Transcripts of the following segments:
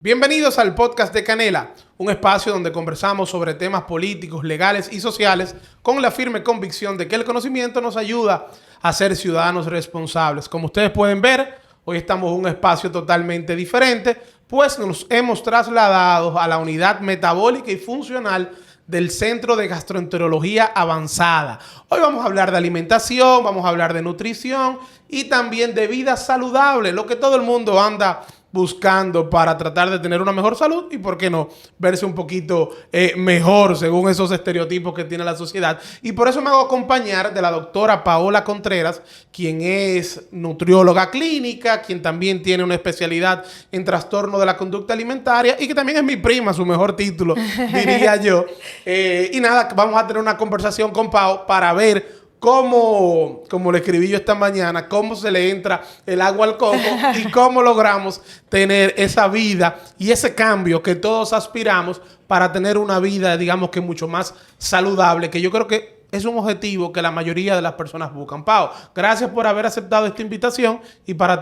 Bienvenidos al podcast de Canela, un espacio donde conversamos sobre temas políticos, legales y sociales con la firme convicción de que el conocimiento nos ayuda a ser ciudadanos responsables. Como ustedes pueden ver, hoy estamos en un espacio totalmente diferente, pues nos hemos trasladado a la unidad metabólica y funcional del Centro de Gastroenterología Avanzada. Hoy vamos a hablar de alimentación, vamos a hablar de nutrición y también de vida saludable, lo que todo el mundo anda buscando para tratar de tener una mejor salud y, ¿por qué no?, verse un poquito mejor según esos estereotipos que tiene la sociedad. Y por eso me hago acompañar de la doctora Paola Contreras, quien es nutrióloga clínica, quien también tiene una especialidad en trastorno de la conducta alimentaria y que también es mi prima, su mejor título, diría yo. Y nada, vamos a tener una conversación con Pao para ver como le escribí yo esta mañana, cómo se le entra el agua al coco y cómo logramos tener esa vida y ese cambio que todos aspiramos para tener una vida, digamos que mucho más saludable, que yo creo que es un objetivo que la mayoría de las personas buscan. Pau, gracias por haber aceptado esta invitación y por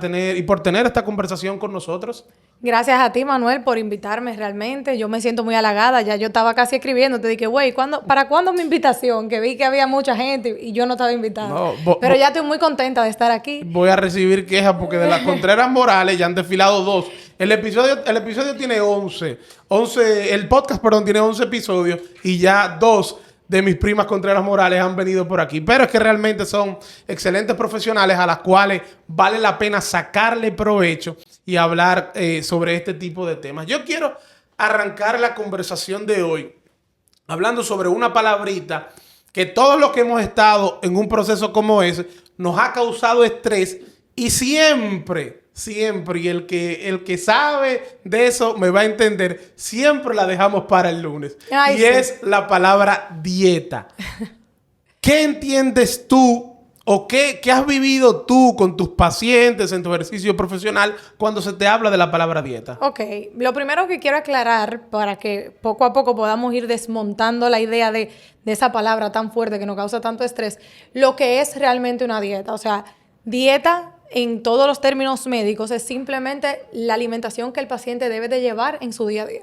tener esta conversación con nosotros. Gracias a ti, Manuel, por invitarme realmente. Yo me siento muy halagada. Ya yo estaba casi escribiendo. Te dije, güey, ¿para cuándo mi invitación? Que vi que había mucha gente y yo no estaba invitada. No, pero ya estoy muy contenta de estar aquí. Voy a recibir quejas porque de las Contreras Morales ya han desfilado 2. El episodio tiene 11. El podcast, perdón, tiene 11 episodios y ya 2 de mis primas Contreras Morales han venido por aquí. Pero es que realmente son excelentes profesionales a las cuales vale la pena sacarle provecho y hablar sobre este tipo de temas. Yo quiero arrancar la conversación de hoy hablando sobre una palabrita que todos los que hemos estado en un proceso como ese nos ha causado estrés y siempre, y el que sabe de eso me va a entender, siempre la dejamos para el lunes. Ay, y sí. Es la palabra dieta. ¿Qué entiendes tú o qué has vivido tú con tus pacientes en tu ejercicio profesional cuando se te habla de la palabra dieta? Ok, lo primero que quiero aclarar para que poco a poco podamos ir desmontando la idea de esa palabra tan fuerte que nos causa tanto estrés, lo que es realmente una dieta. O sea, dieta en todos los términos médicos es simplemente la alimentación que el paciente debe de llevar en su día a día.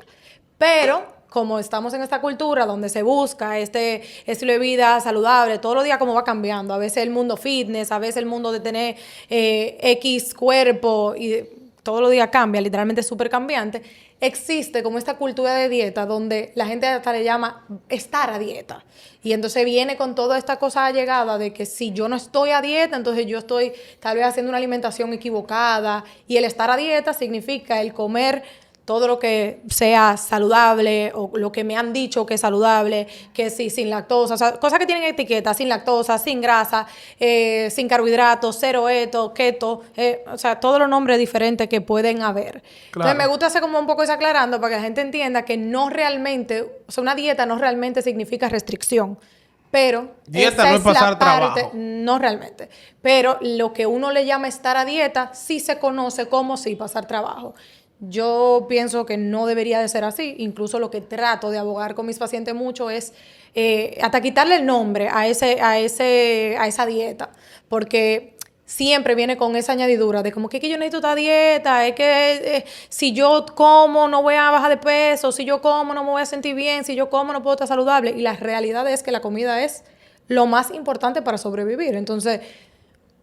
Pero como estamos en esta cultura donde se busca este estilo de vida saludable, todos los días como va cambiando. A veces el mundo fitness, a veces el mundo de tener X cuerpo y todos los días cambia, literalmente es súper cambiante. Existe como esta cultura de dieta donde la gente hasta le llama estar a dieta. Y entonces viene con toda esta cosa allegada de que si yo no estoy a dieta, entonces yo estoy tal vez haciendo una alimentación equivocada. Y el estar a dieta significa el comer todo lo que sea saludable o lo que me han dicho que es saludable, que sí, sin lactosa, o sea, cosas que tienen etiqueta, sin lactosa, sin grasa, sin carbohidratos, cero keto, o sea, todos los nombres diferentes que pueden haber. Claro. Entonces me gusta hacer como un poco eso aclarando para que la gente entienda que no realmente, o sea, una dieta no realmente significa restricción. Pero dieta no es pasar trabajo. No realmente. Pero lo que uno le llama estar a dieta sí se conoce como sí pasar trabajo. Yo pienso que no debería de ser así. Incluso lo que trato de abogar con mis pacientes mucho es hasta quitarle el nombre a esa dieta. Porque siempre viene con esa añadidura de como que yo necesito esta dieta, es que si yo como no voy a bajar de peso, si yo como no me voy a sentir bien, si yo como no puedo estar saludable. Y la realidad es que la comida es lo más importante para sobrevivir. Entonces,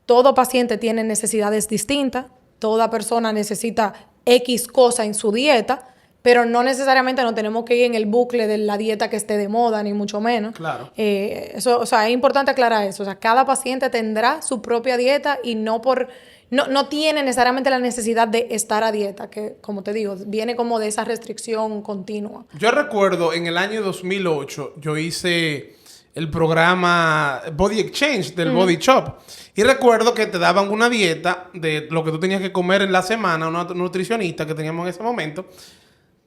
todo paciente tiene necesidades distintas, toda persona necesita X cosa en su dieta, pero no necesariamente nos tenemos que ir en el bucle de la dieta que esté de moda, ni mucho menos. Claro. Eso, o sea, es importante aclarar eso. O sea, cada paciente tendrá su propia dieta y no tiene necesariamente la necesidad de estar a dieta, que, como te digo, viene como de esa restricción continua. Yo recuerdo en el año 2008, yo hice el programa Body Exchange del Body Shop. Y recuerdo que te daban una dieta de lo que tú tenías que comer en la semana, una nutricionista que teníamos en ese momento.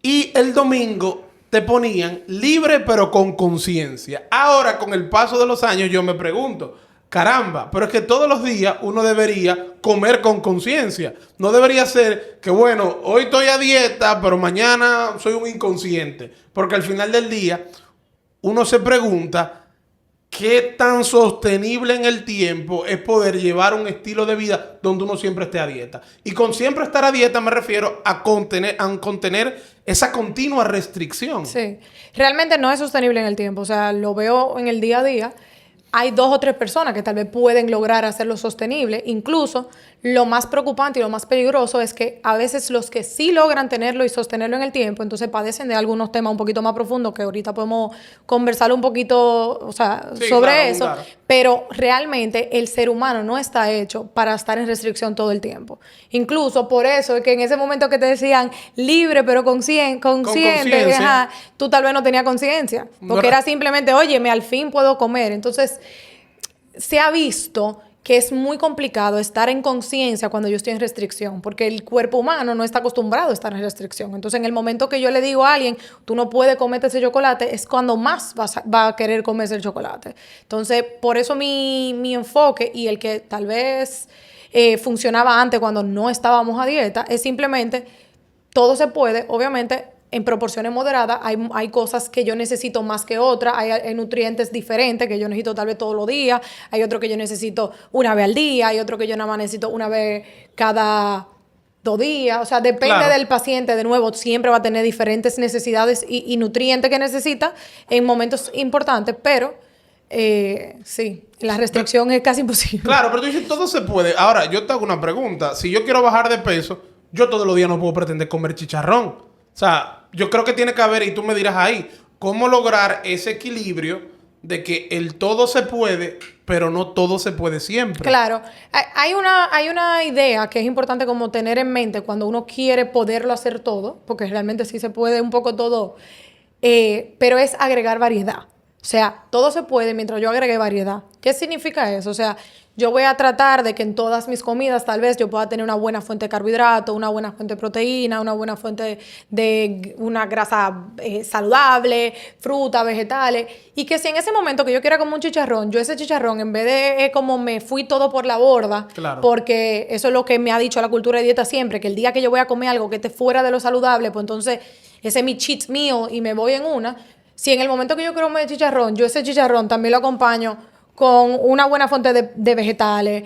Y el domingo te ponían libre pero con conciencia. Ahora, con el paso de los años, yo me pregunto, caramba, pero es que todos los días uno debería comer con conciencia. No debería ser que, bueno, hoy estoy a dieta, pero mañana soy un inconsciente. Porque al final del día, uno se pregunta, ¿qué tan sostenible en el tiempo es poder llevar un estilo de vida donde uno siempre esté a dieta? Y con siempre estar a dieta me refiero a contener esa continua restricción. Sí, realmente no es sostenible en el tiempo, o sea, lo veo en el día a día. Hay 2 o 3 personas que tal vez pueden lograr hacerlo sostenible. Incluso lo más preocupante y lo más peligroso es que a veces los que sí logran tenerlo y sostenerlo en el tiempo, entonces padecen de algunos temas un poquito más profundos que ahorita podemos conversar un poquito, o sea, Sí, sobre claro, eso. claro. Pero realmente el ser humano no está hecho para estar en restricción todo el tiempo. Incluso por eso es que en ese momento que te decían libre pero consciente, conciencia. ajá, tú tal vez no tenías conciencia. Porque era simplemente, óyeme, al fin puedo comer. Entonces, se ha visto que es muy complicado estar en conciencia cuando yo estoy en restricción, porque el cuerpo humano no está acostumbrado a estar en restricción. Entonces, en el momento que yo le digo a alguien, tú no puedes comerte ese chocolate, es cuando más va a querer comerse el chocolate. Entonces, por eso mi enfoque y el que tal vez funcionaba antes cuando no estábamos a dieta, es simplemente, todo se puede, obviamente, en proporciones moderadas. Hay cosas que yo necesito más que otras, hay nutrientes diferentes que yo necesito tal vez todos los días, hay otro que yo necesito una vez al día, hay otro que yo nada más necesito una vez cada 2 días. O sea, depende Claro. del paciente. De nuevo, siempre va a tener diferentes necesidades y nutrientes que necesita en momentos importantes, pero sí, la restricción es casi imposible. Claro, pero tú dices, todo se puede. Ahora, yo te hago una pregunta. Si yo quiero bajar de peso, yo todos los días no puedo pretender comer chicharrón. O sea, yo creo que tiene que haber, y tú me dirás ahí, cómo lograr ese equilibrio de que el todo se puede, pero no todo se puede siempre. Claro, hay una idea que es importante como tener en mente cuando uno quiere poderlo hacer todo, porque realmente sí se puede un poco todo, pero es agregar variedad. O sea, todo se puede mientras yo agregue variedad. ¿Qué significa eso? O sea, yo voy a tratar de que en todas mis comidas tal vez yo pueda tener una buena fuente de carbohidratos, una buena fuente de proteína, una buena fuente de una grasa saludable, fruta, vegetales. Y que si en ese momento que yo quiera comer un chicharrón, yo ese chicharrón, en vez de como me fui todo por la borda, Claro. porque eso es lo que me ha dicho la cultura de dieta siempre, que el día que yo voy a comer algo que esté fuera de lo saludable, pues entonces ese es mi cheat meal y me voy en una. Si en el momento que yo quiero comer chicharrón, yo ese chicharrón también lo acompaño con una buena fuente de vegetales,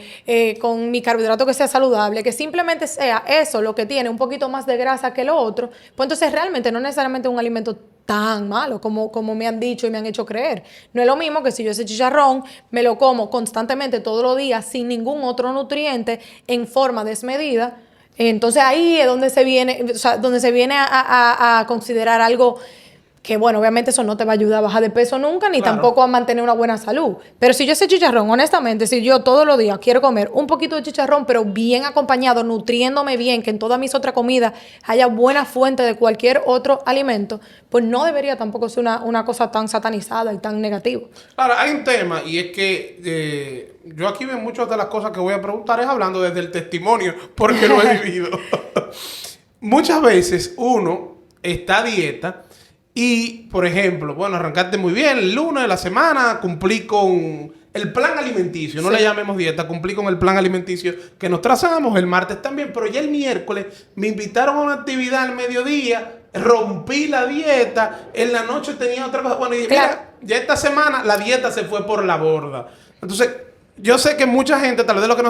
con mi carbohidrato que sea saludable, que simplemente sea eso lo que tiene un poquito más de grasa que lo otro, pues entonces realmente no necesariamente es un alimento tan malo como me han dicho y me han hecho creer. No es lo mismo que si yo ese chicharrón me lo como constantemente todos los días sin ningún otro nutriente en forma desmedida. Entonces ahí es donde se viene, o sea, donde se viene a considerar algo que, bueno, obviamente eso no te va a ayudar a bajar de peso nunca, ni Claro. tampoco a mantener una buena salud. Pero si yo ese chicharrón, honestamente, si yo todos los días quiero comer un poquito de chicharrón, pero bien acompañado, nutriéndome bien, que en todas mis otras comidas haya buena fuente de cualquier otro alimento, pues no debería tampoco ser una cosa tan satanizada y tan negativa. Ahora, hay un tema, y es que yo aquí veo muchas de las cosas que voy a preguntar es hablando desde el testimonio, porque lo he vivido. Muchas veces uno está a dieta y, por ejemplo, bueno, arrancaste muy bien el lunes de la semana, cumplí con el plan alimenticio, no Sí. le llamemos dieta, cumplí con el plan alimenticio que nos trazamos el martes también, pero ya el miércoles me invitaron a una actividad al mediodía, rompí la dieta, en la noche tenía otra cosa, bueno, y Claro. mira, ya esta semana la dieta se fue por la borda. Entonces, yo sé que mucha gente, tal vez de los que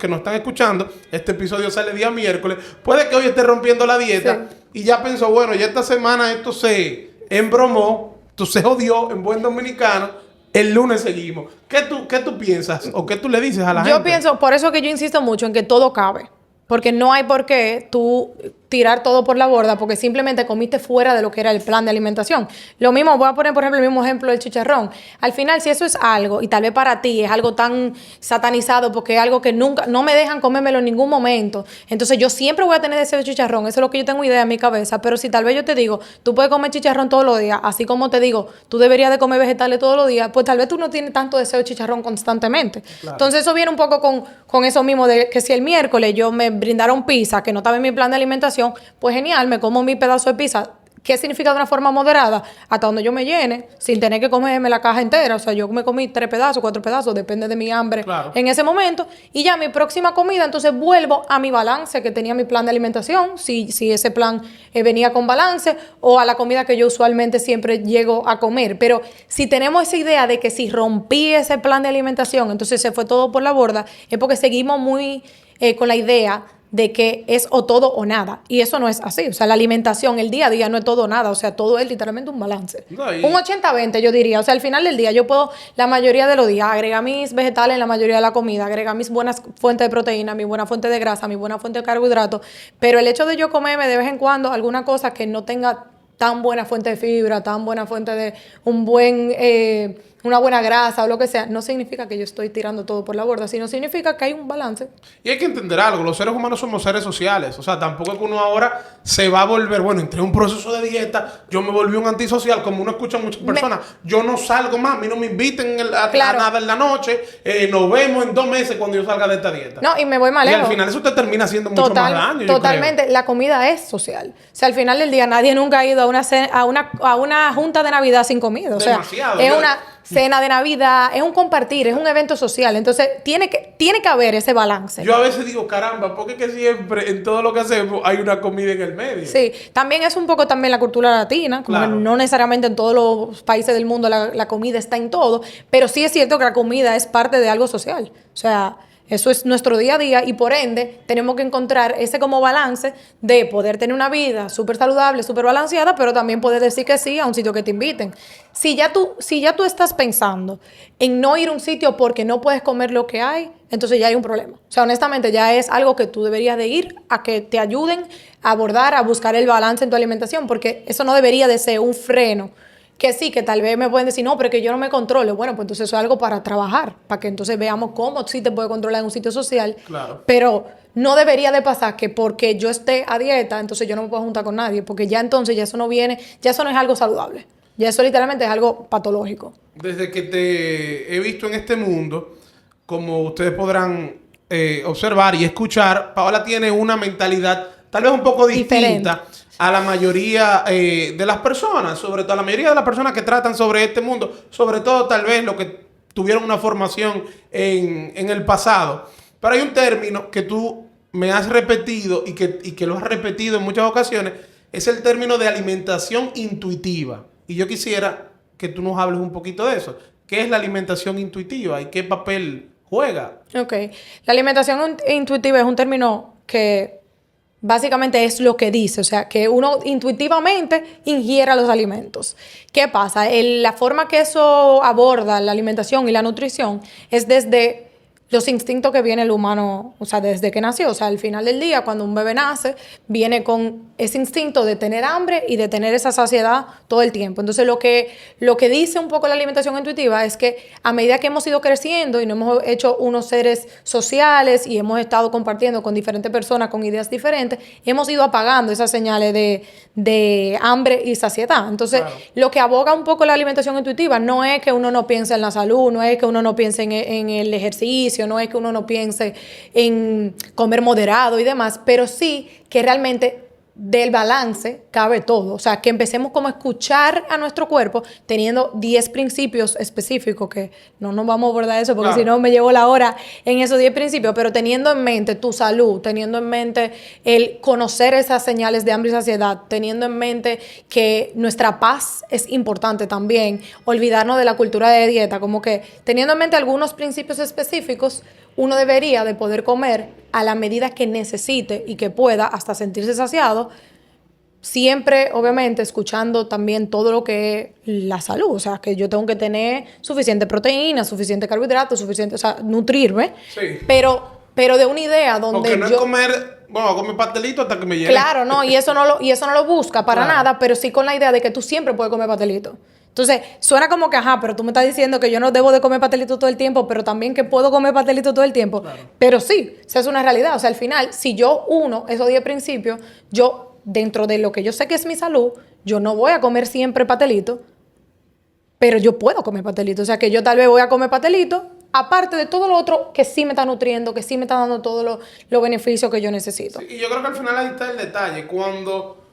nos están escuchando, este episodio sale día miércoles, puede que hoy esté rompiendo la dieta y ya pensó, bueno, ya esta semana esto se embromó, esto se jodió en buen dominicano, el lunes seguimos. ¿Qué tú piensas o qué tú le dices a la gente? Yo pienso, por eso que yo insisto mucho en que todo cabe. Porque no hay por qué tú tirar todo por la borda porque simplemente comiste fuera de lo que era el plan de alimentación. Lo mismo, voy a poner por ejemplo el mismo ejemplo del chicharrón. Al final, si eso es algo, y tal vez para ti es algo tan satanizado porque es algo que nunca, no me dejan comérmelo en ningún momento, entonces yo siempre voy a tener deseo de chicharrón. Eso es lo que yo tengo idea en mi cabeza. Pero si tal vez yo te digo, tú puedes comer chicharrón todos los días, así como te digo, tú deberías de comer vegetales todos los días, pues tal vez tú no tienes tanto deseo de chicharrón constantemente. Claro. Entonces eso viene un poco con eso mismo de que si el miércoles yo me brindaron pizza, que no estaba en mi plan de alimentación, pues genial, me como mi pedazo de pizza ¿Qué significa de una forma moderada? Hasta donde yo me llene, sin tener que comerme la caja entera. O sea, yo me comí 3 pedazos, 4 pedazos, depende de mi hambre en ese momento. Y ya mi próxima comida, entonces vuelvo a mi balance que tenía mi plan de alimentación, si ese plan venía con balance, o a la comida que yo usualmente siempre llego a comer. Pero si tenemos esa idea de que si rompí ese plan de alimentación, entonces se fue todo por la borda, es porque seguimos muy con la idea de que es o todo o nada. Y eso no es así. O sea, la alimentación, el día a día no es todo o nada. O sea, todo es literalmente un balance. Un 80-20 yo diría. O sea, al final del día yo puedo, la mayoría de los días, agregar mis vegetales en la mayoría de la comida, agregar mis buenas fuentes de proteína, mi buena fuente de grasa, mi buena fuente de carbohidratos. Pero el hecho de yo comerme de vez en cuando alguna cosa que no tenga tan buena fuente de fibra, tan buena fuente de una buena grasa o lo que sea, no significa que yo estoy tirando todo por la borda, sino significa que hay un balance. Y hay que entender algo, los seres humanos somos seres sociales, o sea, tampoco es que uno ahora se va a volver, bueno, entré en un proceso de dieta, yo me volví un antisocial, como uno escucha a muchas personas, yo no salgo más, a mí no me inviten a nada en la noche, nos vemos en 2 meses cuando yo salga de esta dieta. No, y me voy más lejos. Y al final eso te termina haciendo mucho más daño. Totalmente, la comida es social. O sea, al final del día nadie nunca ha ido a una junta de Navidad sin comida. O sea, demasiado. Es una cena de Navidad, es un compartir, es un evento social. Entonces, tiene que haber ese balance. Yo a veces digo, caramba, porque que siempre en todo lo que hacemos hay una comida en el medio. Sí, también es un poco también la cultura latina, como claro. No necesariamente en todos los países del mundo la comida está en todo, pero sí es cierto que la comida es parte de algo social. O sea, eso es nuestro día a día y por ende tenemos que encontrar ese como balance de poder tener una vida súper saludable, súper balanceada, pero también poder decir que sí a un sitio que te inviten. Si ya tú estás pensando en no ir a un sitio porque no puedes comer lo que hay, entonces ya hay un problema. O sea, honestamente ya es algo que tú deberías de ir a que te ayuden a abordar, a buscar el balance en tu alimentación, porque eso no debería de ser un freno. Que sí, que tal vez me pueden decir, no, pero que yo no me controlo. Bueno, pues entonces eso es algo para trabajar, para que entonces veamos cómo sí te puede controlar en un sitio social. Claro. Pero no debería de pasar que porque yo esté a dieta, entonces yo no me puedo juntar con nadie, porque ya entonces ya eso no es algo saludable. Ya eso literalmente es algo patológico. Desde que te he visto en este mundo, como ustedes podrán observar y escuchar, Paola tiene una mentalidad tal vez un poco distinta a la mayoría de las personas, sobre todo a la mayoría de las personas que tratan sobre este mundo, sobre todo tal vez los que tuvieron una formación en el pasado. Pero hay un término que tú me has repetido y que lo has repetido en muchas ocasiones, es el término de alimentación intuitiva. Y yo quisiera que tú nos hables un poquito de eso. ¿Qué es la alimentación intuitiva y qué papel juega? Ok. La alimentación intuitiva es un término que básicamente es lo que dice, o sea, que uno intuitivamente ingiera los alimentos. ¿Qué pasa? La forma que eso aborda la alimentación y la nutrición es desde los instintos que viene el humano, o sea, desde que nació. O sea, al final del día, cuando un bebé nace, viene con ese instinto de tener hambre y de tener esa saciedad todo el tiempo. Entonces, lo que dice un poco la alimentación intuitiva es que a medida que hemos ido creciendo y nos hemos hecho unos seres sociales y hemos estado compartiendo con diferentes personas con ideas diferentes, hemos ido apagando esas señales de hambre y saciedad. Entonces, claro, lo que aboga un poco la alimentación intuitiva no es que uno no piense en la salud, no es que uno no piense en el ejercicio, no es que uno no piense en comer moderado y demás, pero sí que realmente del balance cabe todo. O sea, que empecemos como a escuchar a nuestro cuerpo teniendo 10 principios específicos, que no nos vamos a abordar eso porque claro, si no me llevo la hora en esos 10 principios, pero teniendo en mente tu salud, teniendo en mente el conocer esas señales de hambre y saciedad, teniendo en mente que nuestra paz es importante también, olvidarnos de la cultura de dieta, como que teniendo en mente algunos principios específicos, uno debería de poder comer a la medida que necesite y que pueda hasta sentirse saciado, siempre, obviamente, escuchando también todo lo que es la salud. O sea, que yo tengo que tener suficiente proteína, suficiente carbohidrato, suficiente, o sea, nutrirme, sí, pero de una idea donde porque no es comer, bueno, comer pastelito hasta que me llene. Claro, no, y eso no lo busca para claro, nada, pero sí con la idea de que tú siempre puedes comer pastelito. Entonces, suena como que, ajá, pero tú me estás diciendo que yo no debo de comer pastelito todo el tiempo, pero también que puedo comer pastelito todo el tiempo. Claro. Pero sí, esa es una realidad. O sea, al final, si yo uno esos 10 principios, yo, dentro de lo que yo sé que es mi salud, yo no voy a comer siempre pastelito, pero yo puedo comer pastelito. O sea, que yo tal vez voy a comer pastelito, aparte de todo lo otro que sí me está nutriendo, que sí me está dando todos los beneficios que yo necesito. Sí, y yo creo que al final ahí está el detalle. Cuando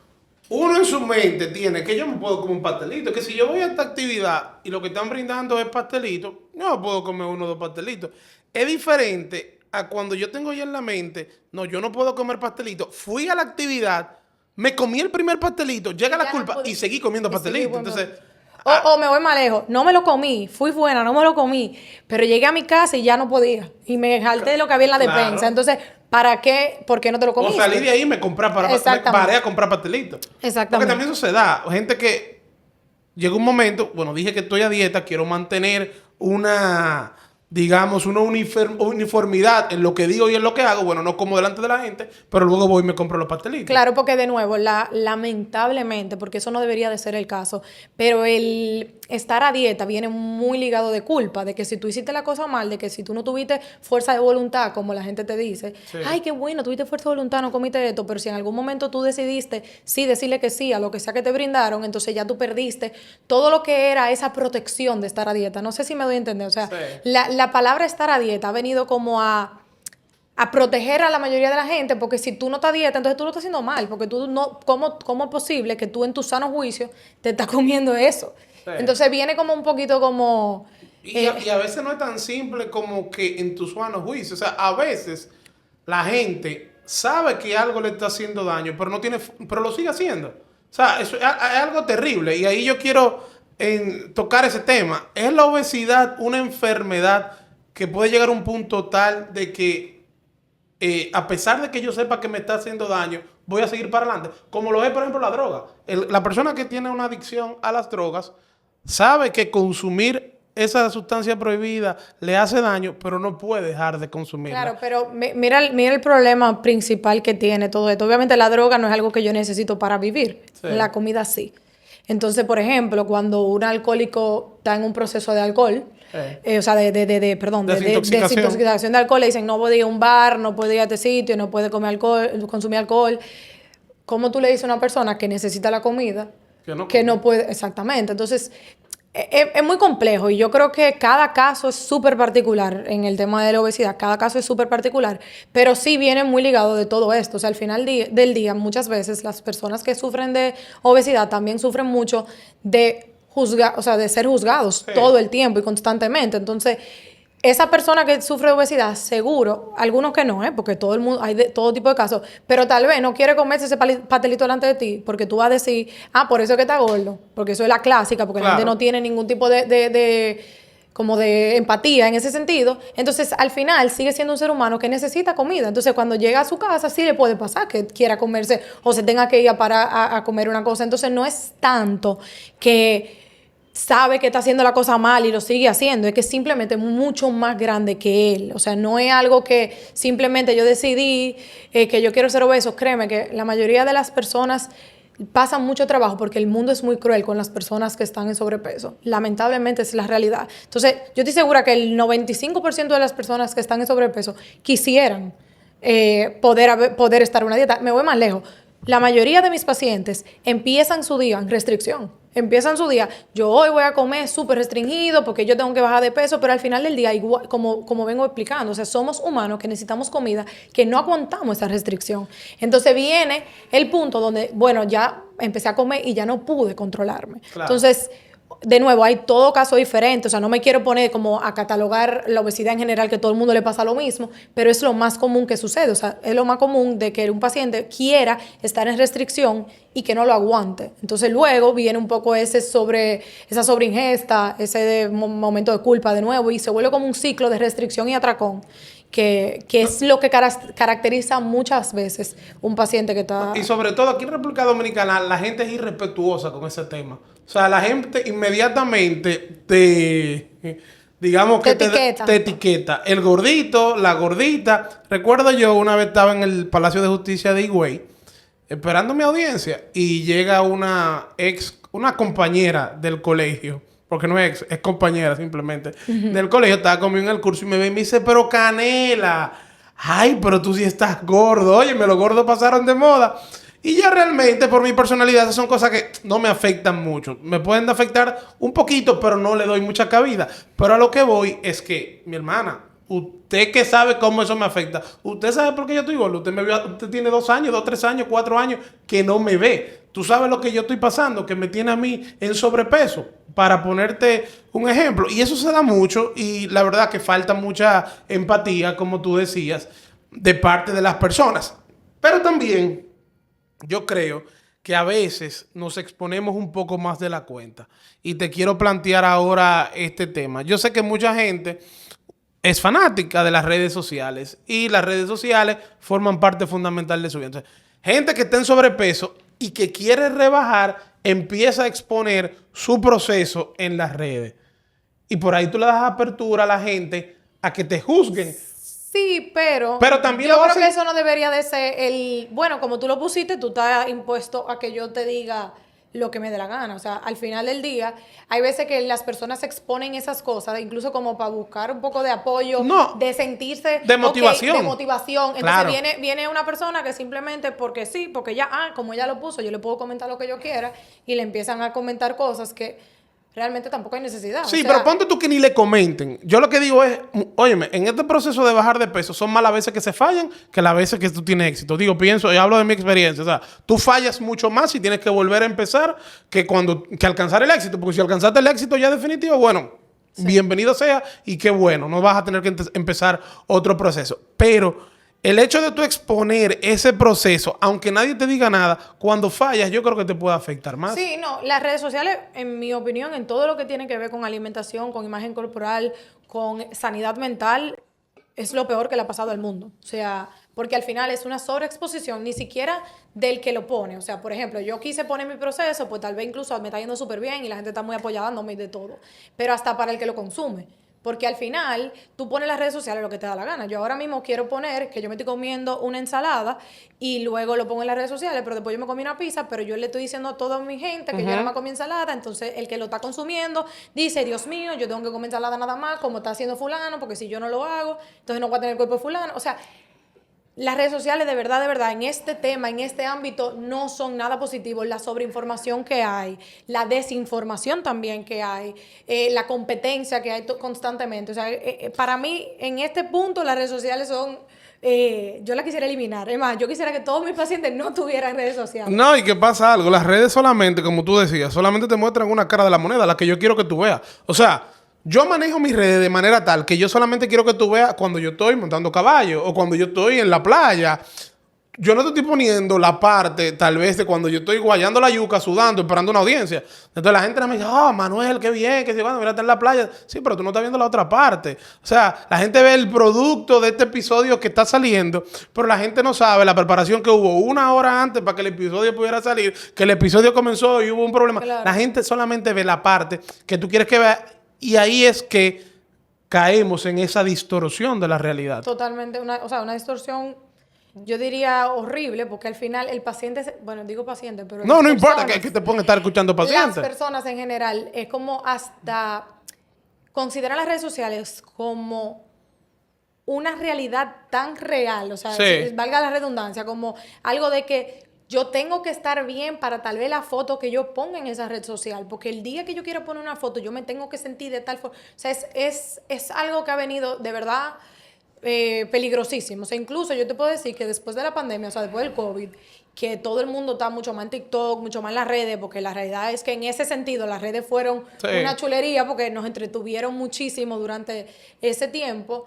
uno en su mente tiene que yo me puedo comer un pastelito, que si yo voy a esta actividad y lo que están brindando es pastelito, yo me puedo comer uno o dos pastelitos. Es diferente a cuando yo tengo ya en la mente, no, yo no puedo comer pastelito. Fui a la actividad, me comí el primer pastelito, llega la Ya culpa no pude- y seguí comiendo y seguí pastelito. comiendo. Entonces, O me voy más lejos. No me lo comí. Fui buena, no me lo comí. Pero llegué a mi casa y ya no podía. Y me jalté de lo que había en la claro. despensa. Entonces, ¿para qué? ¿Por qué no te lo o comiste? salí de ahí y me compré me Exactamente. paré a comprar pastelitos. Porque Exactamente. también eso se da. Gente que llega un momento, bueno, dije que estoy a dieta, quiero mantener una, digamos, una uniformidad en lo que digo y en lo que hago. Bueno, no como delante de la gente, pero luego voy y me compro los pastelitos. Claro, porque de nuevo, lamentablemente, porque eso no debería de ser el caso, pero el estar a dieta viene muy ligado de culpa, de que si tú hiciste la cosa mal, de que si tú no tuviste fuerza de voluntad, como la gente te dice, Sí. ay, qué bueno, tuviste fuerza de voluntad, no comiste esto, pero si en algún momento tú decidiste sí decirle que sí a lo que sea que te brindaron, entonces ya tú perdiste todo lo que era esa protección de estar a dieta. No sé si me doy a entender, o sea, Sí. la palabra estar a dieta ha venido como a proteger a la mayoría de la gente, porque si tú no estás a dieta, entonces tú lo estás haciendo mal, porque tú no, ¿cómo es posible que tú en tu sano juicio te estás comiendo eso? Sí. Entonces viene como un poquito como... Y a veces no es tan simple como que en tu sano juicio. O sea, a veces la gente sabe que algo le está haciendo daño, pero no tiene, pero lo sigue haciendo. O sea, eso es algo terrible. Y ahí yo quiero tocar ese tema. ¿Es la obesidad una enfermedad que puede llegar a un punto tal de que a pesar de que yo sepa que me está haciendo daño, voy a seguir para adelante? Como lo es, por ejemplo, la droga. La persona que tiene una adicción a las drogas sabe que consumir esa sustancia prohibida le hace daño, pero no puede dejar de consumirla. Claro, pero mira, mira el problema principal que tiene todo esto. Obviamente la droga no es algo que yo necesito para vivir. Sí. La comida sí. Entonces, por ejemplo, cuando un alcohólico está en un proceso de alcohol, o sea, perdón, desintoxicación de alcohol, le dicen no puede ir a un bar, no puede ir a este sitio, no puede comer alcohol, consumir alcohol. ¿Cómo tú le dices a una persona que necesita la comida que no puede? Exactamente. Entonces, es muy complejo y yo creo que cada caso es súper particular en el tema de la obesidad, cada caso es súper particular, pero sí viene muy ligado de todo esto. O sea, al final del día, muchas veces las personas que sufren de obesidad también sufren mucho de o sea, de ser juzgados todo el tiempo y constantemente. Entonces, esa persona que sufre de obesidad, seguro, algunos que no, porque todo el mundo, hay de todo tipo de casos, pero tal vez no quiere comerse ese pastelito delante de ti, porque tú vas a decir, por eso es que está gordo, porque eso es la clásica, porque la gente no tiene ningún tipo como de empatía en ese sentido. Entonces, al final, sigue siendo un ser humano que necesita comida. Entonces, cuando llega a su casa, sí le puede pasar que quiera comerse o se tenga que ir a parar a comer una cosa. Entonces, no es tanto que sabe que está haciendo la cosa mal y lo sigue haciendo, es que simplemente es mucho más grande que él. O sea, no es algo que simplemente yo decidí que yo quiero ser obeso. Créeme que la mayoría de las personas pasan mucho trabajo porque el mundo es muy cruel con las personas que están en sobrepeso. Lamentablemente es la realidad. Entonces, yo estoy segura que el 95% de las personas que están en sobrepeso quisieran poder estar en una dieta. Me voy más lejos. La mayoría de mis pacientes empiezan su día en restricción. Empiezan su día, yo hoy voy a comer súper restringido porque yo tengo que bajar de peso, pero al final del día, igual, como vengo explicando, o sea, somos humanos que necesitamos comida, que no aguantamos esa restricción. Entonces viene el punto donde, bueno, ya empecé a comer y ya no pude controlarme. Claro. Entonces, de nuevo, hay todo caso diferente. O sea, no me quiero poner como a catalogar la obesidad en general, que todo el mundo le pasa lo mismo, pero es lo más común que sucede. O sea, es lo más común de que un paciente quiera estar en restricción y que no lo aguante. Entonces luego viene un poco esa sobreingesta, ese momento de culpa de nuevo y se vuelve como un ciclo de restricción y atracón. Que es lo que caracteriza muchas veces un paciente que está... Y sobre todo aquí en República Dominicana la gente es irrespetuosa con ese tema. O sea, la gente inmediatamente digamos que te etiqueta. El gordito, la gordita. Recuerdo yo una vez estaba en el Palacio de Justicia de Higüey esperando mi audiencia y llega una compañera del colegio, porque no es compañera simplemente, del colegio, estaba conmigo en el curso y me ve y me dice, pero Canela, ay, pero tú sí estás gordo, oye, los gordos pasaron de moda. Y ya realmente, por mi personalidad, esas son cosas que no me afectan mucho. Me pueden afectar un poquito, pero no le doy mucha cabida. Pero a lo que voy es que, mi hermana, Usted que sabe cómo eso me afecta. Usted sabe por qué yo estoy gordo. Usted me vio, usted tiene 2 años, 2, 3 años, 4 años que no me ve. Tú sabes lo que yo estoy pasando, que me tiene a mí en sobrepeso, para ponerte un ejemplo. Y eso se da mucho y la verdad que falta mucha empatía, como tú decías, de parte de las personas. Pero también yo creo que a veces nos exponemos un poco más de la cuenta. Y te quiero plantear ahora este tema. Yo sé que mucha gente es fanática de las redes sociales y las redes sociales forman parte fundamental de su vida. Entonces, gente que está en sobrepeso y que quiere rebajar empieza a exponer su proceso en las redes. Y por ahí tú le das apertura a la gente a que te juzguen. Sí, pero También yo lo creo hacen. que eso no debería de ser el... Bueno, como tú lo pusiste, tú estás impuesto a que yo te diga lo que me dé la gana. O sea, al final del día, hay veces que las personas exponen esas cosas, incluso como para buscar un poco de apoyo, No, de sentirse... de motivación. De motivación. Entonces Claro. viene una persona que simplemente porque sí, porque ya, como ella lo puso, yo le puedo comentar lo que yo quiera y le empiezan a comentar cosas que realmente tampoco hay necesidad. Sí, o sea, pero ponte tú que ni le comenten. Yo lo que digo es, óyeme, en este proceso de bajar de peso son más las veces que se fallan que las veces que tú tienes éxito. Digo, pienso y hablo de mi experiencia. O sea, tú fallas mucho más y tienes que volver a empezar que alcanzar el éxito. Porque si alcanzaste el éxito ya definitivo, bueno, bienvenido sea y qué bueno. No vas a tener que empezar otro proceso. Pero el hecho de tú exponer ese proceso, aunque nadie te diga nada, cuando fallas, yo creo que te puede afectar más. Sí, no, las redes sociales, en mi opinión, en todo lo que tiene que ver con alimentación, con imagen corporal, con sanidad mental, es lo peor que le ha pasado al mundo. O sea, porque al final es una sobreexposición, ni siquiera del que lo pone. O sea, por ejemplo, yo quise poner mi proceso, pues tal vez incluso me está yendo súper bien y la gente está muy apoyándome y de todo. Pero hasta para el que lo consume. Porque al final, tú pones las redes sociales lo que te da la gana. Yo ahora mismo quiero poner que yo me estoy comiendo una ensalada y luego lo pongo en las redes sociales, pero después yo me comí una pizza, pero yo le estoy diciendo a toda mi gente que yo nada más comí ensalada. Entonces, el que lo está consumiendo dice, Dios mío, yo tengo que comer ensalada nada más, como está haciendo fulano, porque si yo no lo hago, entonces no voy a tener el cuerpo de fulano. O sea, las redes sociales de verdad, en este tema, en este ámbito, no son nada positivo. La sobreinformación que hay, la desinformación también que hay, la competencia que hay constantemente. O sea, para mí, en este punto, las redes sociales son... yo la quisiera eliminar. Es más, yo quisiera que todos mis pacientes no tuvieran redes sociales. No, y que pasa algo. Las redes solamente, como tú decías, solamente te muestran una cara de la moneda, la que yo quiero que tú veas. O sea, yo manejo mis redes de manera tal que yo solamente quiero que tú veas cuando yo estoy montando caballo o cuando yo estoy en la playa. Yo no te estoy poniendo la parte, tal vez, de cuando yo estoy guayando la yuca, sudando, esperando una audiencia. Entonces la gente me dice, Manuel, qué bien, que se va, mira, está en la playa. Sí, pero tú no estás viendo la otra parte. O sea, la gente ve el producto de este episodio que está saliendo, pero la gente no sabe la preparación que hubo 1 hora antes para que el episodio pudiera salir, que el episodio comenzó y hubo un problema. Claro. La gente solamente ve la parte que tú quieres que vea y ahí es que caemos en esa distorsión de la realidad. Totalmente, una distorsión, yo diría horrible, porque al final el paciente, bueno, digo paciente, pero... No las importa personas- que te pongan a estar escuchando pacientes. Las personas en general, es como hasta considerar las redes sociales como una realidad tan real, o sea, Sí. valga la redundancia, como algo de que yo tengo que estar bien para tal vez la foto que yo ponga en esa red social, porque el día que yo quiero poner una foto, yo me tengo que sentir de tal forma. O sea, es algo que ha venido de verdad peligrosísimo. O sea, incluso yo te puedo decir que después de la pandemia, o sea, después del COVID, que todo el mundo está mucho más en TikTok, mucho más en las redes, porque la realidad es que en ese sentido las redes fueron Sí. una chulería porque nos entretuvieron muchísimo durante ese tiempo.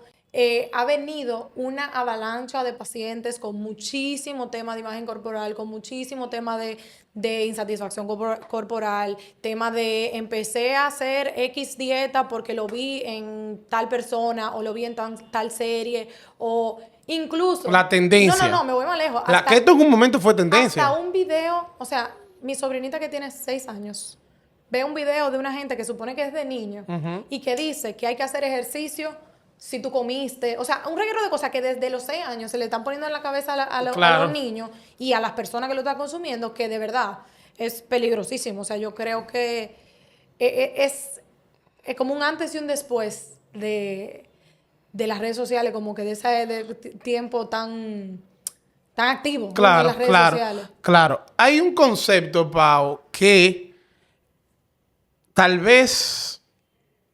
Ha venido una avalancha de pacientes con muchísimo tema de imagen corporal, con muchísimo tema de insatisfacción corporal, tema de empecé a hacer X dieta porque lo vi en tal persona o lo vi en tal serie o incluso... La tendencia. No, me voy más lejos. Que esto en un momento fue tendencia. Hasta un video, o sea, mi sobrinita que tiene 6 años, ve un video de una gente que supone que es de niño y que dice que hay que hacer ejercicio si tú comiste, o sea, un reguero de cosas que desde los 6 años se le están poniendo en la cabeza a los niños y a las personas que lo están consumiendo, que de verdad es peligrosísimo. O sea, yo creo que es como un antes y un después de las redes sociales, como que de ese tiempo tan activo, ¿no? En las redes sociales. Claro. Hay un concepto, Pau, que tal vez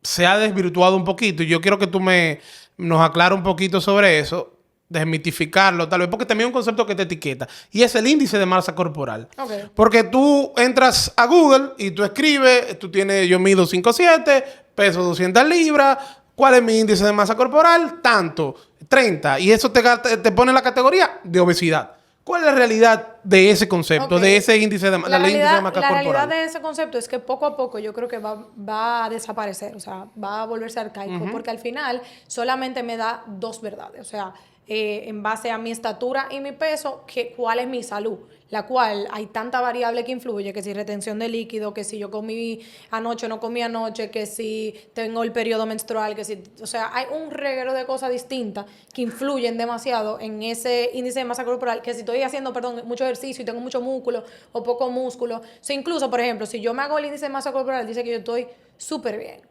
se ha desvirtuado un poquito y yo quiero que tú me nos aclara un poquito sobre eso, desmitificarlo, tal vez, porque también es un concepto que te etiqueta, y es el índice de masa corporal. Ok. Porque tú entras a Google y tú escribes, yo mido 5'7", peso 200 libras, ¿cuál es mi índice de masa corporal? Tanto, 30, y eso te pone en la categoría de obesidad. ¿Cuál es la realidad de ese concepto, Ok. de ese índice de, La índice de masa la corporal? realidad de ese concepto es que poco a poco yo creo que va a desaparecer, o sea, va a volverse arcaico, porque al final solamente me da dos verdades, o sea, en base a mi estatura y mi peso, cuál es mi salud, la cual hay tanta variable que influye, que si retención de líquido, que si yo comí anoche o no comí anoche, que si tengo el periodo menstrual, que si, o sea, hay un reguero de cosas distintas que influyen demasiado en ese índice de masa corporal, que si estoy haciendo, perdón, mucho ejercicio y tengo mucho músculo o poco músculo, o sea, incluso, por ejemplo, si yo me hago el índice de masa corporal, dice que yo estoy súper bien.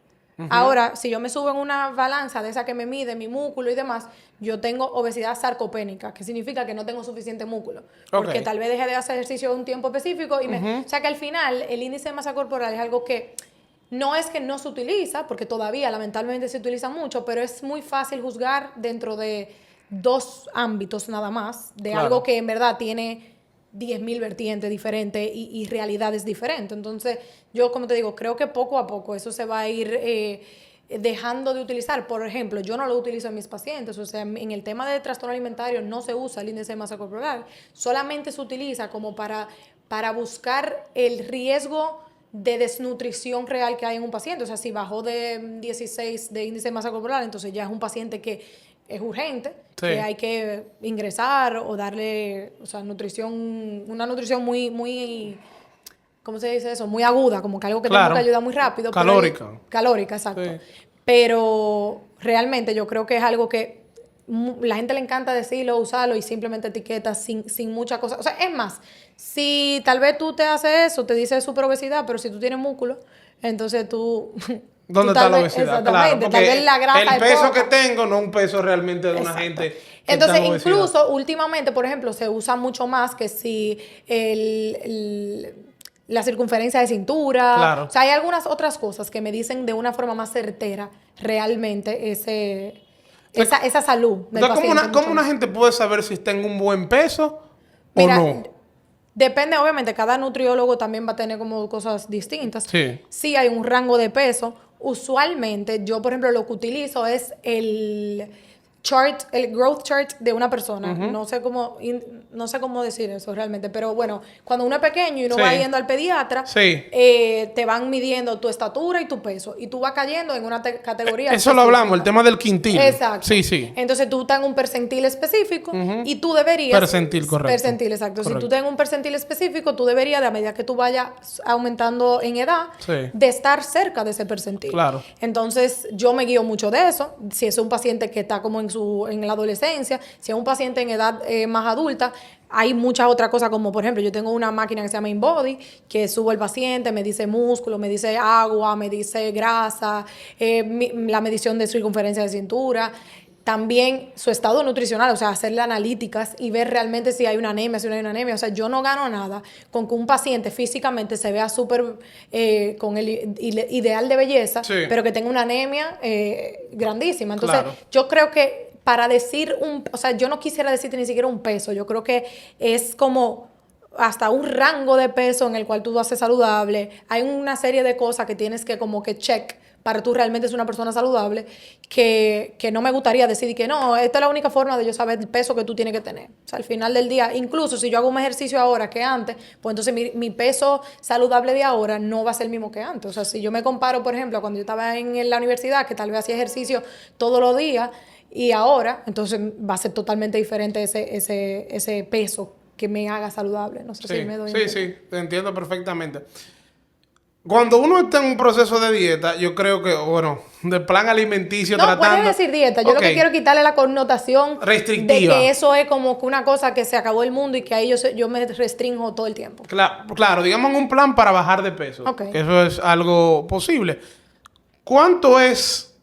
Ahora, si yo me subo en una balanza de esa que me mide mi músculo y demás, yo tengo obesidad sarcopénica, que significa que no tengo suficiente músculo. Porque tal vez dejé de hacer ejercicio un tiempo específico y o sea que al final el índice de masa corporal es algo que no es que no se utiliza, porque todavía lamentablemente se utiliza mucho, pero es muy fácil juzgar dentro de dos ámbitos nada más, de algo que en verdad tiene 10.000 vertientes diferentes y realidades diferentes. Entonces, yo, como te digo, creo que poco a poco eso se va a ir dejando de utilizar. Por ejemplo, yo no lo utilizo en mis pacientes. O sea, en el tema de trastorno alimentario no se usa el índice de masa corporal. Solamente se utiliza como para buscar el riesgo de desnutrición real que hay en un paciente. O sea, si bajó de 16 de índice de masa corporal, entonces ya es un paciente que es urgente, que hay que ingresar o darle, o sea, una nutrición muy, ¿cómo se dice eso? Muy aguda, como que algo que tengo que ayudar muy rápido. Calórica. Calórica, exacto. Sí. Pero realmente yo creo que es algo que la gente le encanta decirlo, usarlo y simplemente etiqueta sin mucha cosa. O sea, es más, si tal vez tú te haces eso, te dice super obesidad, pero si tú tienes músculo, entonces tú... ¿Dónde está la obesidad? Exactamente, Claro, tal vez la grasa el peso que tengo no es un peso realmente de una gente que entonces, está en obesidad. incluso últimamente, por ejemplo, se usa mucho más que si la circunferencia de cintura. Claro. O sea, hay algunas otras cosas que me dicen de una forma más certera realmente esa salud del paciente. ¿Cómo una gente puede saber si está en un buen peso o no? Depende, obviamente, cada nutriólogo también va a tener como cosas distintas. Sí hay un rango de peso. Usualmente, yo, por ejemplo, lo que utilizo es el growth chart de una persona. No sé cómo decir eso realmente, pero bueno, cuando uno es pequeño y uno va yendo al pediatra, te van midiendo tu estatura y tu peso, y tú vas cayendo en una categoría eso específica. Lo hablamos, el tema del quintil. Exacto. Sí. Entonces tú estás en un percentil específico y tú deberías... Percentil, correcto. Percentil, exacto. Correcto. Si tú estás en un percentil específico, tú deberías, a medida que tú vayas aumentando en edad, de estar cerca de ese percentil. Claro. Entonces, yo me guío mucho de eso. Si es un paciente que está como en la adolescencia, si es un paciente en edad más adulta, hay muchas otras cosas, como por ejemplo, yo tengo una máquina que se llama InBody, que subo el paciente, me dice músculo, me dice agua, me dice grasa, la medición de circunferencia de cintura, también su estado nutricional, o sea, hacerle analíticas y ver realmente si hay una anemia, si no hay una anemia. O sea, yo no gano nada con que un paciente físicamente se vea súper con el ideal de belleza, pero que tenga una anemia grandísima. Entonces, yo creo que para decir o sea, yo no quisiera decirte ni siquiera un peso. Yo creo que es como hasta un rango de peso en el cual tú haces saludable. Hay una serie de cosas que tienes que como que check para tú realmente ser una persona saludable, que no me gustaría decir que no, esta es la única forma de yo saber el peso que tú tienes que tener. O sea, al final del día, incluso si yo hago un ejercicio ahora que antes, pues entonces mi peso saludable de ahora no va a ser el mismo que antes. O sea, si yo me comparo, por ejemplo, cuando yo estaba en la universidad, que tal vez hacía ejercicio todos los días, y ahora, entonces va a ser totalmente diferente ese peso que me haga saludable. No sé si me doy Sí, te entiendo perfectamente. Cuando uno está en un proceso de dieta, yo creo que, bueno, de plan alimenticio no, tratando... No, puedes decir dieta. Yo lo que quiero quitarle la connotación restrictiva, de que eso es como que una cosa que se acabó el mundo y que ahí yo me restringo todo el tiempo. Claro, digamos en un plan para bajar de peso. Que eso es algo posible. ¿Cuánto es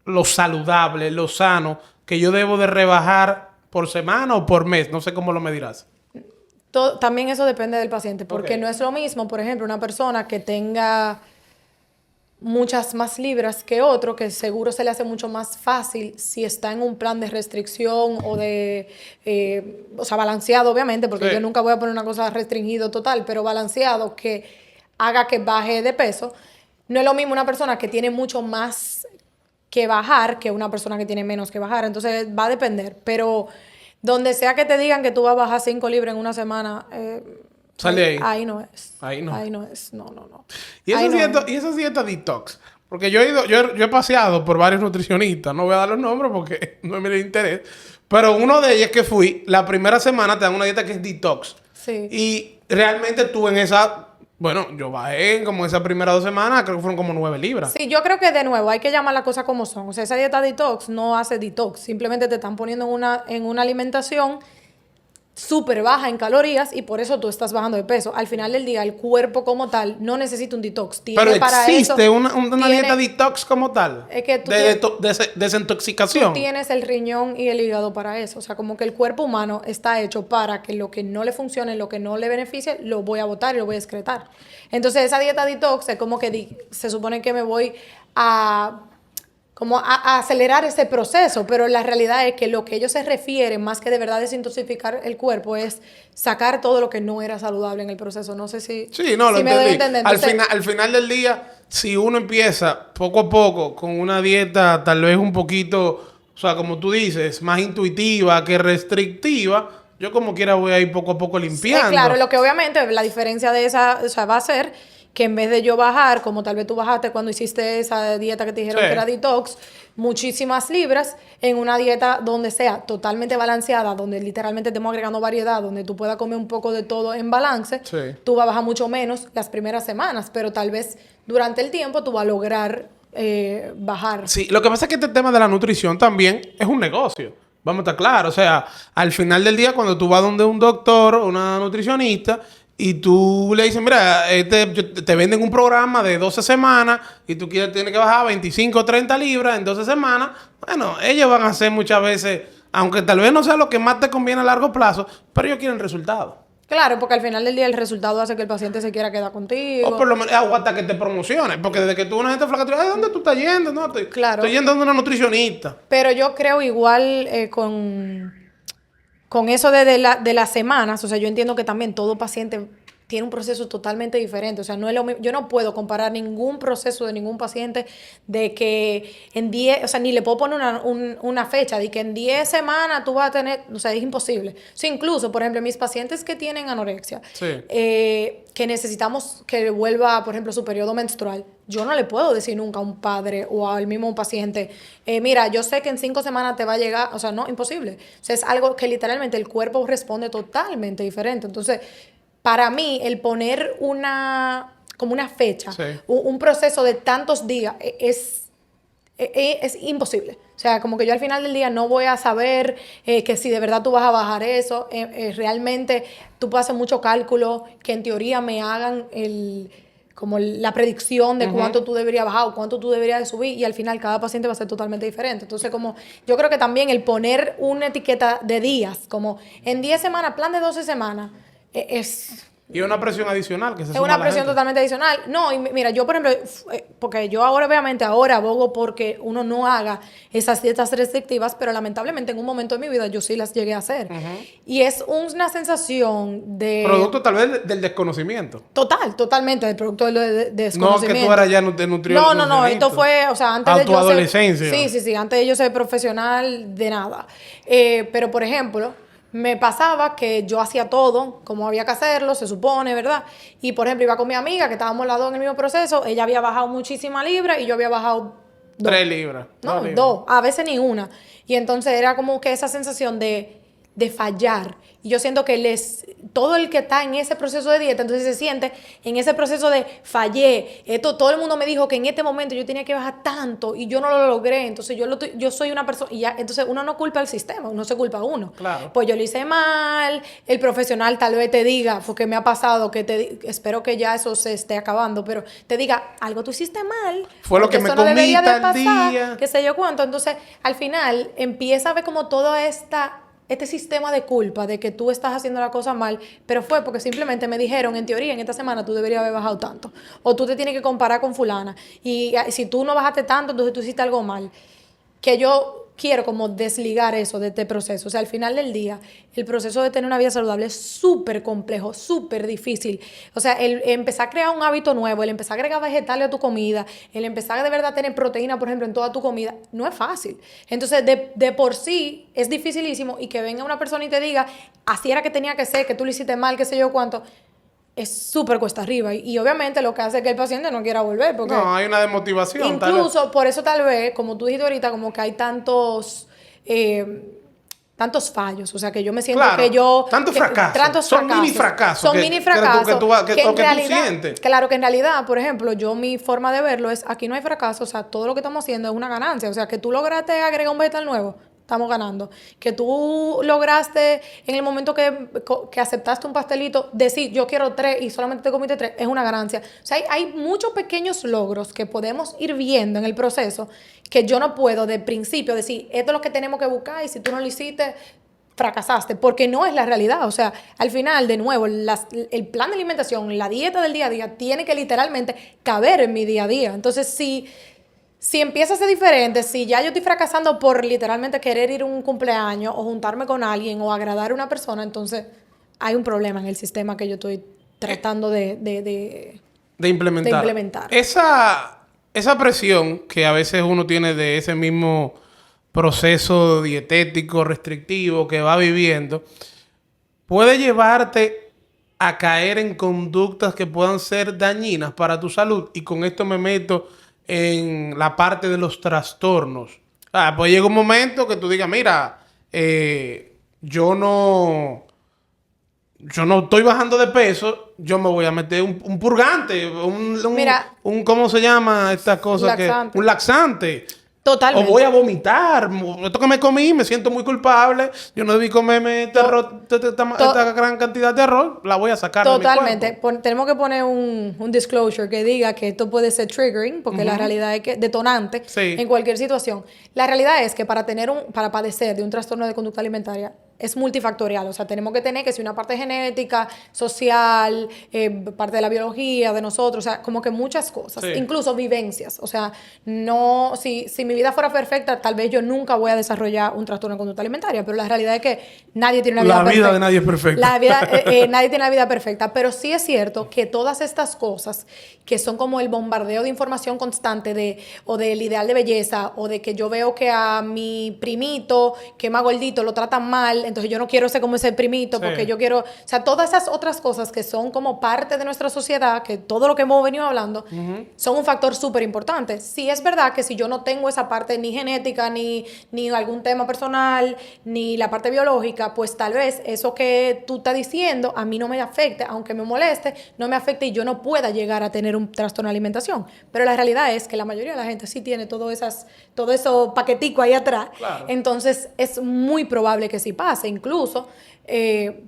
lo saludable, lo sano, que yo debo de rebajar por semana o por mes? No sé cómo lo medirás. También eso depende del paciente, porque no es lo mismo, por ejemplo, una persona que tenga muchas más libras que otro, que seguro se le hace mucho más fácil si está en un plan de restricción o de, o sea, balanceado, obviamente, porque Sí. yo nunca voy a poner una cosa restringido total, pero balanceado que haga que baje de peso. No es lo mismo una persona que tiene mucho más que bajar que una persona que tiene menos que bajar. Entonces va a depender, pero donde sea que te digan que tú vas a bajar 5 libras en una semana, Sal de ahí. ahí no es. Ahí no. Ahí no es. No, no, no. Y Ahí no es. esa dieta detox. Porque yo he paseado por varios nutricionistas. No voy a dar los nombres porque no me da interés. Pero uno de ellos que fui, la primera semana te dan una dieta que es detox. Sí. Y realmente tú en esa... Bueno, yo bajé como esas primeras 2 semanas, creo que fueron como 9 libras. Sí, yo creo que de nuevo hay que llamar las cosas como son. O sea, esa dieta detox no hace detox. Simplemente te están poniendo en una alimentación súper baja en calorías y por eso tú estás bajando de peso. Al final del día, el cuerpo como tal no necesita un detox. Tiene Pero para existe eso, una dieta detox como tal. Es que tú De tienes- desintoxicación. Tú tienes el riñón y el hígado para eso. O sea, como que el cuerpo humano está hecho para que lo que no le funcione, lo que no le beneficie, lo voy a botar y lo voy a excretar. Entonces, esa dieta detox es como que se supone que me voy a a acelerar ese proceso, pero la realidad es que lo que ellos se refieren, más que de verdad desintoxicar el cuerpo, es sacar todo lo que no era saludable en el proceso. No sé si, Sí, no, lo si me doy a entendí. entender. Entonces, Al final del día, si uno empieza poco a poco con una dieta tal vez un poquito, o sea, como tú dices, más intuitiva que restrictiva, yo como quiera voy a ir poco a poco limpiando. claro, lo que obviamente la diferencia de esa, o sea, va a ser que en vez de yo bajar, como tal vez tú bajaste cuando hiciste esa dieta que te dijeron Sí. que era detox, muchísimas libras en una dieta donde sea totalmente balanceada, donde literalmente estemos agregando variedad, donde tú puedas comer un poco de todo en balance, Sí. tú vas a bajar mucho menos las primeras semanas, pero tal vez durante el tiempo tú vas a lograr bajar. Sí, lo que pasa es que este tema de la nutrición también es un negocio. Vamos a estar claros. O sea, al final del día, cuando tú vas donde un doctor o una nutricionista y tú le dices, mira, te venden un programa de 12 semanas y tú tienes que bajar 25 o 30 libras en 12 semanas, bueno, ellos van a hacer muchas veces, aunque tal vez no sea lo que más te conviene a largo plazo, pero ellos quieren resultados. Claro, porque al final del día el resultado hace que el paciente se quiera quedar contigo. O por lo menos hasta que te promociones. Porque desde que tú una gente flaca, tú dices, ay, ¿dónde tú estás yendo? No, Claro. estoy yendo a una nutricionista. Pero yo creo igual con eso de las semanas, o sea, yo entiendo que también todo paciente tiene un proceso totalmente diferente. O sea, no es lo mismo. Yo no puedo comparar ningún proceso de ningún paciente de que en 10, o sea, ni le puedo poner una fecha, de que en 10 semanas tú vas a tener, o sea, es imposible. O sea, incluso, por ejemplo, mis pacientes que tienen anorexia, Sí. que necesitamos que vuelva, por ejemplo, su periodo menstrual, yo no le puedo decir nunca a un padre o al mismo paciente, mira, yo sé que en 5 semanas te va a llegar, o sea, no, imposible. O sea, es algo que literalmente el cuerpo responde totalmente diferente. Entonces, para mí, el poner como una fecha, Sí. un proceso de tantos días es imposible. O sea, como que yo al final del día no voy a saber que si de verdad tú vas a bajar eso. Realmente tú puedes hacer mucho cálculo que en teoría me hagan como la predicción de cuánto tú deberías bajar o cuánto tú deberías de subir, y al final cada paciente va a ser totalmente diferente. Entonces, como yo creo que también el poner una etiqueta de días, como en 10 semanas, plan de 12 semanas, es Y una presión adicional que se es suma una a la presión gente. totalmente adicional. No, y mira, yo por ejemplo, porque yo ahora obviamente ahora abogo porque uno no haga esas dietas restrictivas, pero lamentablemente en un momento de mi vida yo sí las llegué a hacer. Y es una sensación de... Producto tal vez del desconocimiento. Totalmente, del producto de No desconocimiento. que tú eras ya de nutriólogo. No, esto fue, o sea, antes A de tu yo ser... adolescencia. Sí, antes de yo ser profesional de nada. Pero, por ejemplo, me pasaba que yo hacía todo como había que hacerlo, se supone, ¿verdad? Y, por ejemplo, iba con mi amiga, que estábamos las dos en el mismo proceso, ella había bajado muchísima libra y yo había bajado 3 libras. no, 2 libras. 2, a veces ni una. Y entonces era como que esa sensación de fallar. Y yo siento que todo el que está en ese proceso de dieta, entonces se siente en ese proceso de fallé. Todo el mundo me dijo que en este momento yo tenía que bajar tanto y yo no lo logré. Entonces yo soy una persona, y ya, entonces uno no culpa al sistema, uno se culpa a uno. Claro. Pues yo lo hice mal, el profesional tal vez te diga, porque me ha pasado, espero que ya eso se esté acabando, pero te diga, algo tú hiciste mal. Fue lo porque que me eso no comí debería de tal pasar, día. qué sé yo cuánto. Entonces, al final, empieza a ver como toda esta este sistema de culpa de que tú estás haciendo la cosa mal, pero fue porque simplemente me dijeron, en teoría, en esta semana tú deberías haber bajado tanto. O tú te tienes que comparar con fulana. Y si tú no bajaste tanto, entonces tú hiciste algo mal. Que yo quiero como desligar eso de este proceso. O sea, al final del día, el proceso de tener una vida saludable es súper complejo, súper difícil. O sea, el empezar a crear un hábito nuevo, el empezar a agregar vegetales a tu comida, el empezar de verdad a tener proteína, por ejemplo, en toda tu comida, no es fácil. Entonces, de por sí, es dificilísimo y que venga una persona y te diga, así era que tenía que ser, que tú lo hiciste mal, qué sé yo cuánto, es súper cuesta arriba. Y obviamente lo que hace es que el paciente no quiera volver. Porque No, hay una desmotivación. incluso, por eso tal vez, como tú dijiste ahorita, como que hay tantos fallos. O sea, que yo me siento Claro, que yo... tantos fracasos. Son mini fracasos. Son mini fracasos. Que en tú realidad, sientes. claro que en realidad, por ejemplo, mi forma de verlo es, aquí no hay fracaso. O sea, todo lo que estamos haciendo es una ganancia. O sea, que tú lograste agregar un vegetal nuevo, estamos ganando. Que tú lograste, en el momento que aceptaste un pastelito, decir, yo quiero 3 y solamente te comiste 3, es una ganancia. O sea, hay muchos pequeños logros que podemos ir viendo en el proceso que yo no puedo de principio decir, esto es lo que tenemos que buscar y si tú no lo hiciste, fracasaste, porque no es la realidad. O sea, al final, de nuevo, el plan de alimentación, la dieta del día a día, tiene que literalmente caber en mi día a día. Entonces, si empieza a ser diferente, si ya yo estoy fracasando por literalmente querer ir a un cumpleaños o juntarme con alguien o agradar a una persona, entonces hay un problema en el sistema que yo estoy tratando de implementar. Esa presión que a veces uno tiene de ese mismo proceso dietético, restrictivo que va viviendo, puede llevarte a caer en conductas que puedan ser dañinas para tu salud. Y con esto me meto en la parte de los trastornos. Pues llega un momento que tú digas, mira, yo no estoy bajando de peso, yo me voy a meter un purgante, Mira, ¿cómo se llama esta cosa? laxante. Un laxante. Totalmente. O voy a vomitar. Esto que me comí, me siento muy culpable. Yo no debí comerme esta gran cantidad de arroz. La voy a sacar Totalmente. de mi cuerpo. Tenemos que poner un disclosure que diga que esto puede ser triggering, porque la realidad es que detonante en cualquier situación. La realidad es que para padecer de un trastorno de conducta alimentaria es multifactorial. O sea, tenemos que tener que si una parte genética, social, parte de la biología de nosotros, o sea, como que muchas cosas, incluso vivencias. O sea, no, si mi vida fuera perfecta, tal vez yo nunca voy a desarrollar un trastorno de conducta alimentaria, pero la realidad es que nadie tiene una vida perfecta. La vida de nadie es perfecta. Nadie tiene la vida perfecta, pero sí es cierto que todas estas cosas que son como el bombardeo de información constante o del ideal de belleza, o de que yo veo que a mi primito, que es más gordito, lo tratan mal, entonces yo no quiero ser como ese primito, porque yo quiero... O sea, todas esas otras cosas que son como parte de nuestra sociedad, que todo lo que hemos venido hablando, son un factor súper importante. Sí es verdad que si yo no tengo esa parte ni genética, ni algún tema personal, ni la parte biológica, pues tal vez eso que tú estás diciendo a mí no me afecte, aunque me moleste, no me afecte y yo no pueda llegar a tener un trastorno de alimentación. Pero la realidad es que la mayoría de la gente sí tiene todo eso paquetico ahí atrás. Claro. Entonces es muy probable que sí pase. Incluso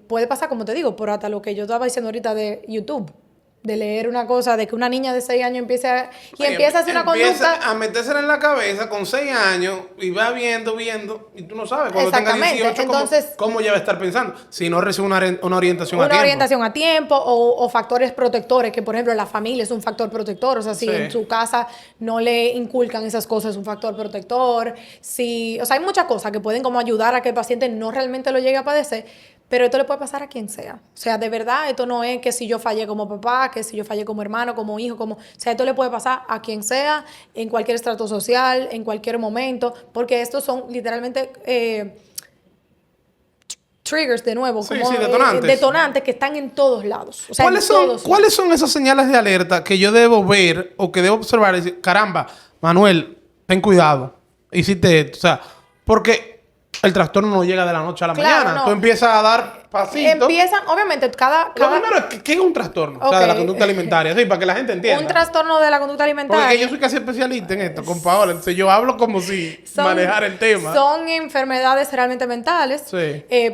puede pasar, como te digo, por hasta lo que yo estaba diciendo ahorita de YouTube. De leer una cosa, de que una niña de 6 años empiece a hacer una conducta... a metérsela en la cabeza con 6 años y va viendo, y tú no sabes cuando tenga 18 entonces, cómo ya va a estar pensando si no recibe una orientación a tiempo. Una orientación a tiempo o factores protectores, que por ejemplo la familia es un factor protector, o sea, si en su casa no le inculcan esas cosas, es un factor protector. O sea, hay muchas cosas que pueden como ayudar a que el paciente no realmente lo llegue a padecer. Pero esto le puede pasar a quien sea. O sea, de verdad, esto no es que si yo fallé como papá, que si yo fallé como hermano, como hijo, o sea, esto le puede pasar a quien sea, en cualquier estrato social, en cualquier momento, porque estos son literalmente triggers, de nuevo, detonantes que están en todos lados. O sea, ¿Cuáles son esas señales de alerta que yo debo ver o que debo observar y decir, caramba, Manuel, ten cuidado, hiciste esto? O sea, porque... el trastorno no llega de la noche a la mañana. No. Tú empiezas a dar pasitos. Obviamente, Lo primero es, ¿qué es un trastorno? O sea, de la conducta alimentaria. Sí, para que la gente entienda. Un trastorno de la conducta alimentaria. Porque yo soy casi especialista en esto, con Paola. Entonces yo hablo como si manejara el tema. Son enfermedades realmente mentales,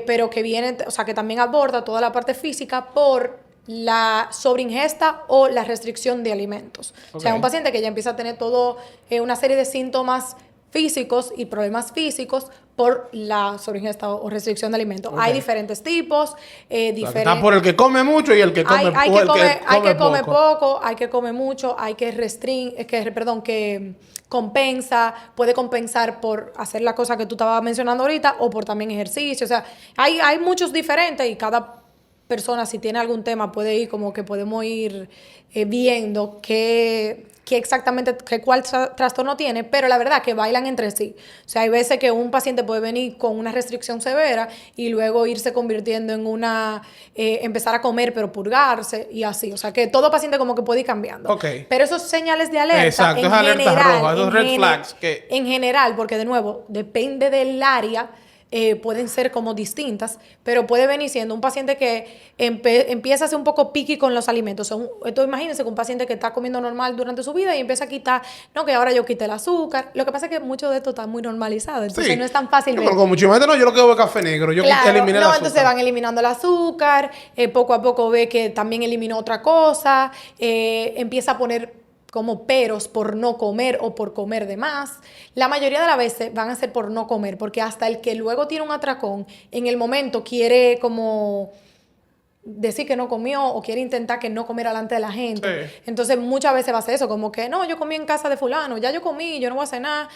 pero que vienen, o sea, que también aborda toda la parte física por la sobreingesta o la restricción de alimentos. O sea, un paciente que ya empieza a tener todo una serie de síntomas físicos y problemas físicos por la sobreingesta o restricción de alimentos. Okay. Hay diferentes tipos, Está por el que come mucho y el que come poco. Hay que come poco, hay que come mucho, hay que que compensa, puede compensar por hacer la cosa que tú estabas mencionando ahorita o por también ejercicio. O sea, hay muchos diferentes y cada persona, si tiene algún tema, puede ir como que podemos ir viendo qué exactamente, cuál trastorno tiene, pero la verdad que bailan entre sí. O sea, hay veces que un paciente puede venir con una restricción severa y luego irse convirtiendo en empezar a comer pero purgarse y así. O sea, que todo paciente como que puede ir cambiando. Okay. Pero esos señales de alerta, exacto, es alerta roja, esos red flags. En general, porque de nuevo, depende del área, pueden ser como distintas, pero puede venir siendo un paciente que empieza a ser un poco picky con los alimentos. Entonces, imagínense que un paciente que está comiendo normal durante su vida y empieza a quitar, no, que ahora yo quité el azúcar. Lo que pasa es que mucho de esto está muy normalizado, entonces sí. No es tan fácil ver. Pero como mucha gente no, yo lo que hago es café negro, yo eliminé el azúcar. Entonces van eliminando el azúcar, poco a poco ve que también eliminó otra cosa, empieza a poner como peros por no comer o por comer de más. La mayoría de las veces van a ser por no comer, porque hasta el que luego tiene un atracón, en el momento quiere como decir que no comió o quiere intentar que no comiera delante de la gente. Sí. Entonces muchas veces va a ser eso, como que no, yo comí en casa de fulano, ya yo comí, yo no voy a hacer nada.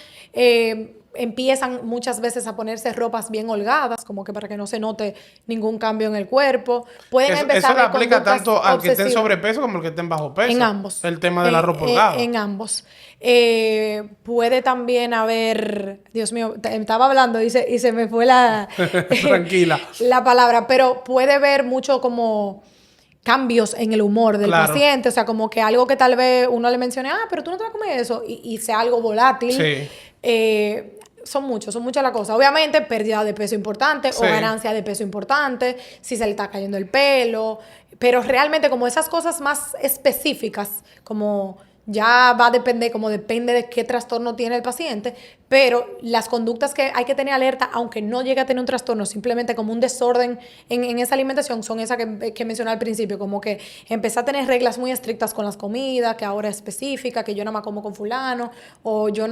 Empiezan muchas veces a ponerse ropas bien holgadas, como que para que no se note ningún cambio en el cuerpo. Pueden empezar eso le aplica tanto al que esté en sobrepeso como al que esté en bajo peso. En ambos. El tema de la ropa holgada. En ambos. Puede también haber, Dios mío, estaba hablando y se me fue tranquila, la palabra, pero puede haber mucho como cambios en el humor del paciente, o sea, como que algo que tal vez uno le mencione, pero tú no te vas a comer eso, y sea algo volátil. Sí. Son muchas las cosas. Obviamente, pérdida de peso importante o ganancia de peso importante, si se le está cayendo el pelo, pero realmente como esas cosas más específicas, como ya va a depender, como depende de qué trastorno tiene el paciente, pero las conductas que hay que tener alerta, aunque no llegue a tener un trastorno, simplemente como un desorden en esa alimentación, son esas que mencioné al principio, como que empezar a tener reglas muy estrictas con las comidas, que ahora es específica, que yo nada más como con fulano, o yo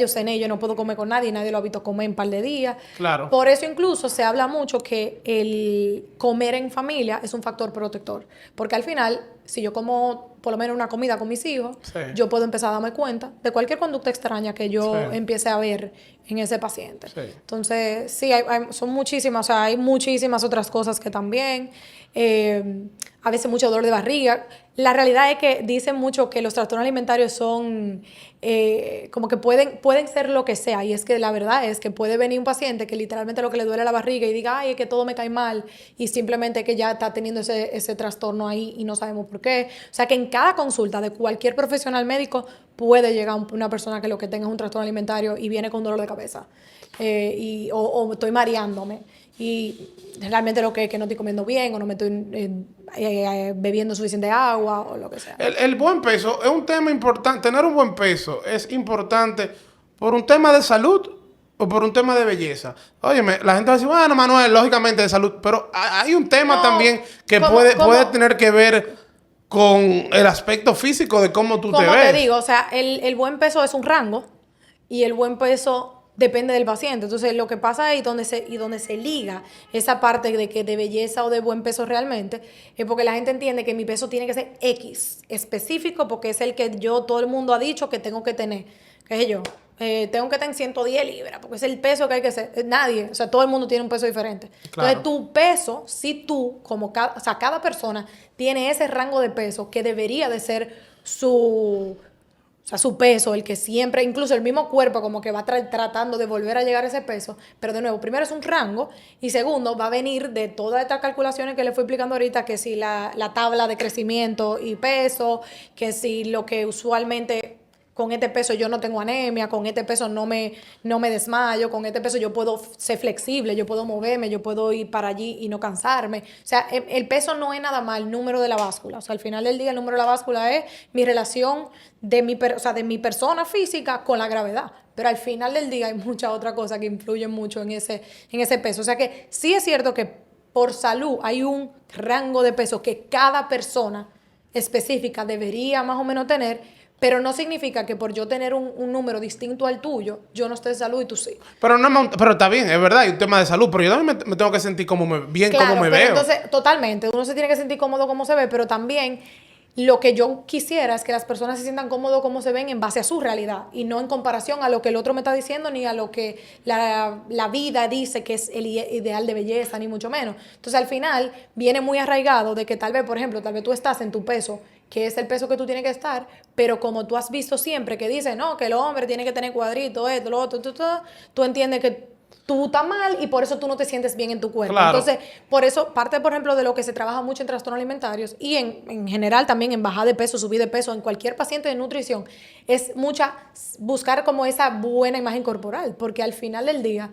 cené, yo no puedo comer con nadie, nadie lo ha visto comer en un par de días. Claro. Por eso incluso se habla mucho que el comer en familia es un factor protector, porque al final, si yo como por lo menos una comida con mis hijos, yo puedo empezar a darme cuenta de cualquier conducta extraña que yo empiece a ver en ese paciente. Sí. Entonces, sí, son muchísimas, o sea, hay muchísimas otras cosas que también, a veces mucho dolor de barriga. La realidad es que dicen mucho que los trastornos alimentarios son como que pueden ser lo que sea, y es que la verdad es que puede venir un paciente que literalmente lo que le duele la barriga y diga, ay, es que todo me cae mal, y simplemente que ya está teniendo ese trastorno ahí y no sabemos por qué. O sea que en cada consulta de cualquier profesional médico puede llegar una persona que lo que tenga es un trastorno alimentario y viene con dolor de cabeza, o estoy mareándome y realmente lo que es que no estoy comiendo bien o no me estoy bebiendo suficiente agua o lo que sea. El buen peso es un tema importante. Tener un buen peso es importante por un tema de salud o por un tema de belleza. Óyeme, la gente va a decir, bueno, Manuel, lógicamente de salud, pero hay un tema también que puede tener que ver con el aspecto físico de cómo tú te ves. Como te digo, o sea, el buen peso es un rango y el buen peso depende del paciente. Entonces, lo que pasa ahí donde se liga esa parte de belleza o de buen peso realmente, es porque la gente entiende que mi peso tiene que ser X, específico, porque es el que todo el mundo ha dicho que tengo que tener. ¿Qué sé yo? Tengo que tener 110 libras, porque es el peso que hay que ser. Nadie, o sea, todo el mundo tiene un peso diferente. Claro. Entonces, tu peso, si tú, cada persona tiene ese rango de peso que debería de ser su peso, el que siempre, incluso el mismo cuerpo como que va tratando de volver a llegar a ese peso, pero de nuevo, primero es un rango y segundo va a venir de todas estas calculaciones que le fui explicando ahorita, que si la tabla de crecimiento y peso, que si lo que usualmente con este peso yo no tengo anemia, con este peso no me desmayo, con este peso yo puedo ser flexible, yo puedo moverme, yo puedo ir para allí y no cansarme. O sea, el peso no es nada más el número de la báscula. O sea, al final del día el número de la báscula es mi relación de mi persona física con la gravedad. Pero al final del día hay muchas otras cosas que influyen mucho en ese peso. O sea que sí es cierto que por salud hay un rango de peso que cada persona específica debería más o menos tener, Pero no significa que por yo tener un número distinto al tuyo, yo no esté de salud y tú sí. Pero, pero está bien, es verdad, hay un tema de salud, pero yo también me tengo que sentir bien Claro, como me pero veo. entonces, totalmente, uno se tiene que sentir cómodo como se ve, pero también lo que yo quisiera es que las personas se sientan cómodos como se ven en base a su realidad y no en comparación a lo que el otro me está diciendo ni a lo que la vida dice que es el ideal de belleza, ni mucho menos. Entonces, al final, viene muy arraigado de que tal vez, por ejemplo, tal vez tú estás en tu peso, que es el peso que tú tienes que estar, pero como tú has visto siempre que dice, no, que el hombre tiene que tener cuadrito, esto, lo otro, tú entiendes que tú estás mal y por eso tú no te sientes bien en tu cuerpo. Claro. Entonces, por eso, parte, por ejemplo, de lo que se trabaja mucho en trastornos alimentarios y en general también en bajar de peso, subir de peso, en cualquier paciente de nutrición, es buscar como esa buena imagen corporal, porque al final del día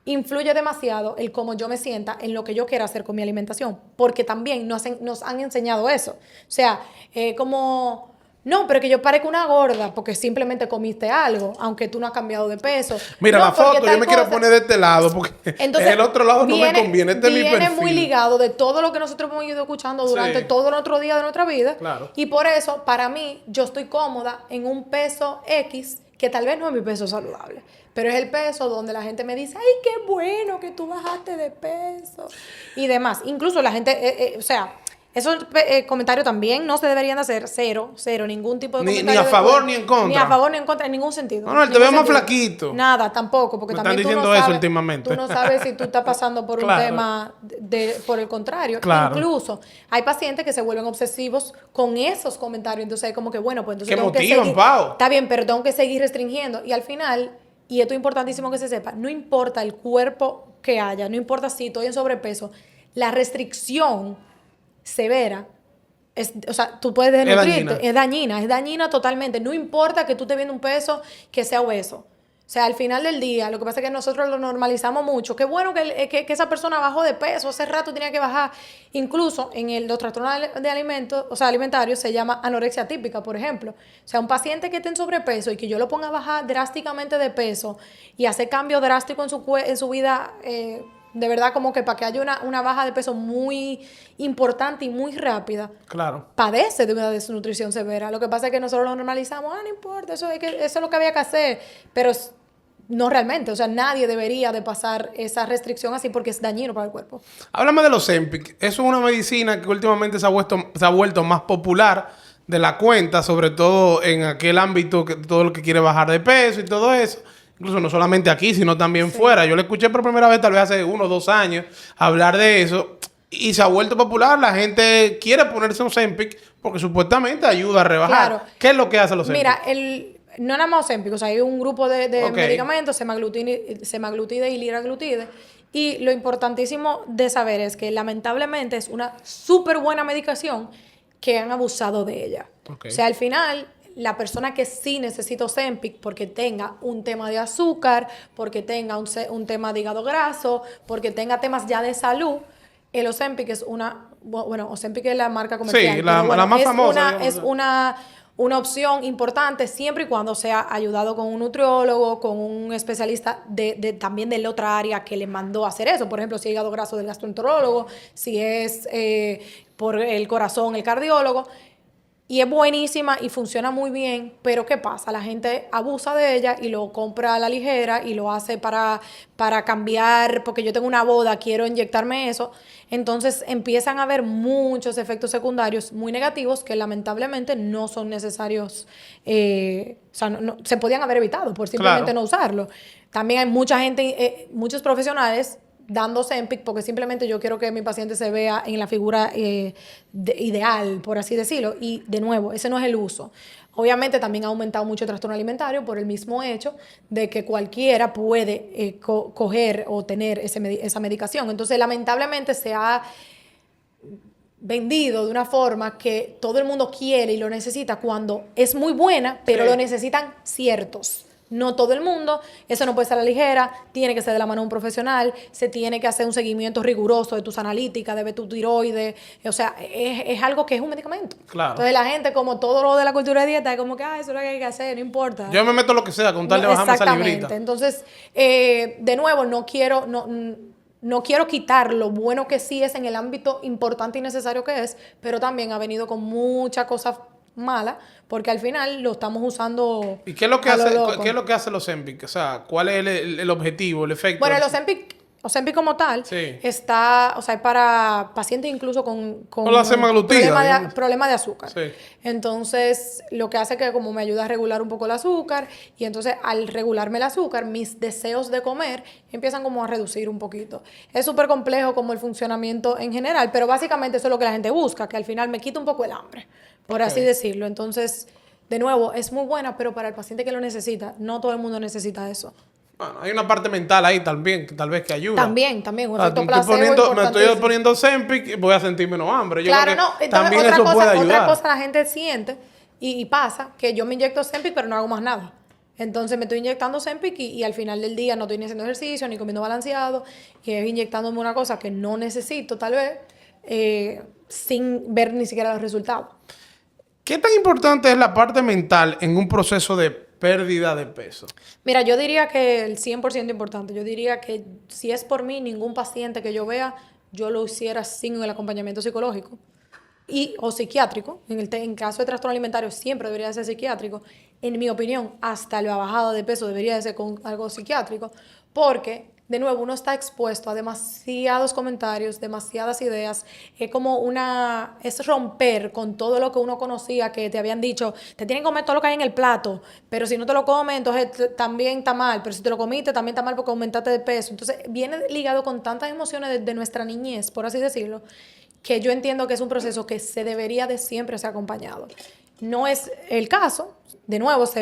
influye demasiado el cómo yo me sienta en lo que yo quiera hacer con mi alimentación, porque también nos han enseñado eso. O sea, como... No, pero que yo parezco una gorda porque simplemente comiste algo, aunque tú no has cambiado de peso. Mira, no, la foto, yo me quiero poner de este lado porque entonces, el otro lado no me conviene, este es mi perfil. Viene muy ligado de todo lo que nosotros hemos ido escuchando durante todo el otro día de nuestra vida. Claro. Y por eso, para mí, yo estoy cómoda en un peso X, que tal vez no es mi peso saludable, pero es el peso donde la gente me dice, ay, qué bueno que tú bajaste de peso y demás. Incluso la gente, o sea... Esos comentarios también no se deberían hacer, cero, ningún tipo de comentario. Ni a favor ni en contra. Ni a favor ni en contra, en ningún sentido. No, te veo más flaquito. Nada, tampoco, porque Me también están tú diciendo no eso sabes, últimamente. tú no sabes si tú estás pasando por un tema por el contrario. Claro. Incluso hay pacientes que se vuelven obsesivos con esos comentarios, entonces como que bueno, pues entonces que tengo motivan, que seguir, Pau. está bien, pero tengo que seguir restringiendo y al final, y esto es importantísimo que se sepa, no importa el cuerpo que haya, no importa si estoy en sobrepeso, la restricción severa o sea, tú puedes desnutrirte, es dañina totalmente. No importa que tú estés viendo un peso que sea obeso. O sea, al final del día, lo que pasa es que nosotros lo normalizamos mucho. Qué bueno que esa persona bajó de peso, hace rato tenía que bajar. Incluso en los trastornos de alimentos, o sea, alimentarios, se llama anorexia típica, por ejemplo. O sea, un paciente que esté en sobrepeso y que yo lo ponga a bajar drásticamente de peso y hacer cambio drástico en su vida, de verdad, como que para que haya una baja de peso muy importante y muy rápida, claro, padece de una desnutrición severa. Lo que pasa es que nosotros lo normalizamos, no importa, eso es lo que había que hacer, pero no realmente, o sea, nadie debería de pasar esa restricción así porque es dañino para el cuerpo. Háblame de los Ozempic. Eso es una medicina que últimamente se ha vuelto más popular de la cuenta, sobre todo en aquel ámbito, que todo el que quiere bajar de peso y todo eso. Incluso no solamente aquí, sino también fuera. Yo le escuché por primera vez tal vez hace 1 o 2 años hablar de eso y se ha vuelto popular. La gente quiere ponerse un Ozempic porque supuestamente ayuda a rebajar. Claro. ¿Qué es lo que hace los Ozempic? Mira, no nada más Ozempic, o sea, hay un grupo de medicamentos, semaglutide y liraglutide. Y lo importantísimo de saber es que lamentablemente es una súper buena medicación que han abusado de ella. O sea, al final, la persona que sí necesita Ozempic porque tenga un tema de azúcar, porque tenga un tema de hígado graso, porque tenga temas ya de salud, el Ozempic es Ozempic es la marca comercial. Sí, la más famosa. Es una opción importante siempre y cuando sea ayudado con un nutriólogo, con un especialista también de la otra área que le mandó a hacer eso. Por ejemplo, si es hígado graso del gastroenterólogo, si es por el corazón, el cardiólogo. Y es buenísima y funciona muy bien, pero ¿qué pasa? La gente abusa de ella y lo compra a la ligera y lo hace para cambiar, porque yo tengo una boda, quiero inyectarme eso. Entonces empiezan a haber muchos efectos secundarios muy negativos que lamentablemente no son necesarios, o sea, no, se podían haber evitado por simplemente no usarlo. También hay mucha gente, muchos profesionales dando Ozempic porque simplemente yo quiero que mi paciente se vea en la figura ideal, por así decirlo. Y de nuevo, ese no es el uso. Obviamente también ha aumentado mucho el trastorno alimentario por el mismo hecho de que cualquiera puede coger o tener esa medicación. Entonces, lamentablemente se ha vendido de una forma que todo el mundo quiere y lo necesita cuando es muy buena, pero lo necesitan ciertos. No todo el mundo, eso no puede ser a la ligera, tiene que ser de la mano de un profesional, se tiene que hacer un seguimiento riguroso de tus analíticas, de ver tu tiroides, o sea, es algo que es un medicamento. Claro. Entonces la gente, como todo lo de la cultura de dieta, es como que, eso es lo que hay que hacer, no importa. Yo me meto lo que sea, con tal de bajarme esa librita. Exactamente, entonces, de nuevo, no quiero quitar lo bueno que sí es en el ámbito importante y necesario que es, pero también ha venido con muchas cosas mala, porque al final lo estamos usando. ¿Y qué es lo que a lo hace, loco. qué es lo que hace los Ozempic? O sea, ¿cuál es el objetivo, el efecto? Bueno, el Ozempic como tal Sí. está, o sea, es para pacientes incluso con O la semaglutida, digamos. problema de azúcar. Sí. Entonces, lo que hace es que como me ayuda a regular un poco el azúcar, y entonces al regularme el azúcar, mis deseos de comer empiezan como a reducir un poquito. Es súper complejo como el funcionamiento en general, pero básicamente eso es lo que la gente busca, que al final me quita un poco el hambre, por así decirlo. Entonces, de nuevo, es muy buena, pero para el paciente que lo necesita, no todo el mundo necesita eso. Bueno, hay una parte mental ahí también, que tal vez que ayuda. También, un O sea, efecto placebo me estoy importantísimo. poniendo Ozempic, voy a sentir menos hambre. Yo Claro, creo que no. Entonces, también eso puede ayudar. otra cosa la gente siente y pasa que yo me inyecto Ozempic, pero no hago más nada. Entonces me estoy inyectando Ozempic y al final del día no estoy ni haciendo ejercicio, ni comiendo balanceado, y es inyectándome una cosa que no necesito, tal vez, sin ver ni siquiera los resultados. ¿Qué tan importante es la parte mental en un proceso de pérdida de peso? Mira, yo diría que el 100% importante. Yo diría que si es por mí, ningún paciente que yo vea, yo lo hiciera sin el acompañamiento psicológico o psiquiátrico. En caso de trastorno alimentario siempre debería ser psiquiátrico. En mi opinión, hasta la bajada de peso debería de ser con algo psiquiátrico, porque, de nuevo, uno está expuesto a demasiados comentarios, demasiadas ideas. Es romper con todo lo que uno conocía, que te habían dicho, te tienen que comer todo lo que hay en el plato, pero si no te lo comes, entonces también está mal, pero si te lo comiste, también está mal porque aumentaste de peso. Entonces, viene ligado con tantas emociones de nuestra niñez, por así decirlo, que yo entiendo que es un proceso que se debería de siempre ser acompañado. No es el caso, de nuevo, se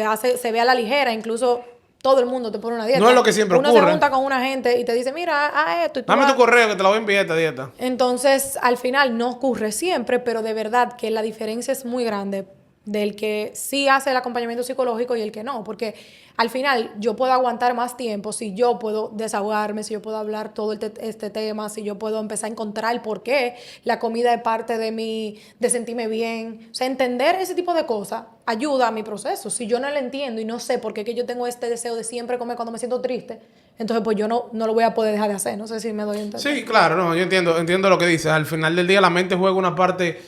ve a la ligera, incluso todo el mundo te pone una dieta. No es lo que siempre Uno ocurre. se junta con una gente y te dice, mira, esto. Y tú Dame tu correo que te la voy a enviar esta dieta. Entonces, al final no ocurre siempre, pero de verdad que la diferencia es muy grande del que sí hace el acompañamiento psicológico y el que no, porque al final yo puedo aguantar más tiempo si yo puedo desahogarme, si yo puedo hablar todo este tema, si yo puedo empezar a encontrar el por qué la comida es parte de sentirme bien. O sea, entender ese tipo de cosas ayuda a mi proceso. Si yo no lo entiendo y no sé por qué que yo tengo este deseo de siempre comer cuando me siento triste, entonces pues yo no lo voy a poder dejar de hacer. No sé si me doy a entender. Sí, claro, no, yo entiendo lo que dices. Al final del día la mente juega una parte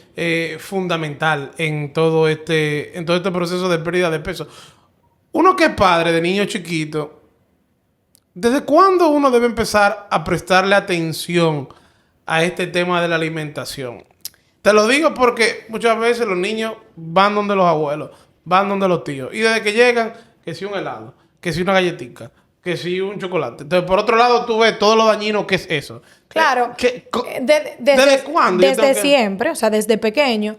fundamental en todo este proceso de pérdida de peso. Uno que es padre de niño chiquito, ¿desde cuándo uno debe empezar a prestarle atención a este tema de la alimentación? Te lo digo porque muchas veces los niños van donde los abuelos, van donde los tíos, y desde que llegan, que si un helado, que si una galletita, que si un chocolate. Entonces, por otro lado, tú ves todo lo dañino que es eso. Claro. ¿Desde cuándo? Desde siempre, o sea, desde pequeño.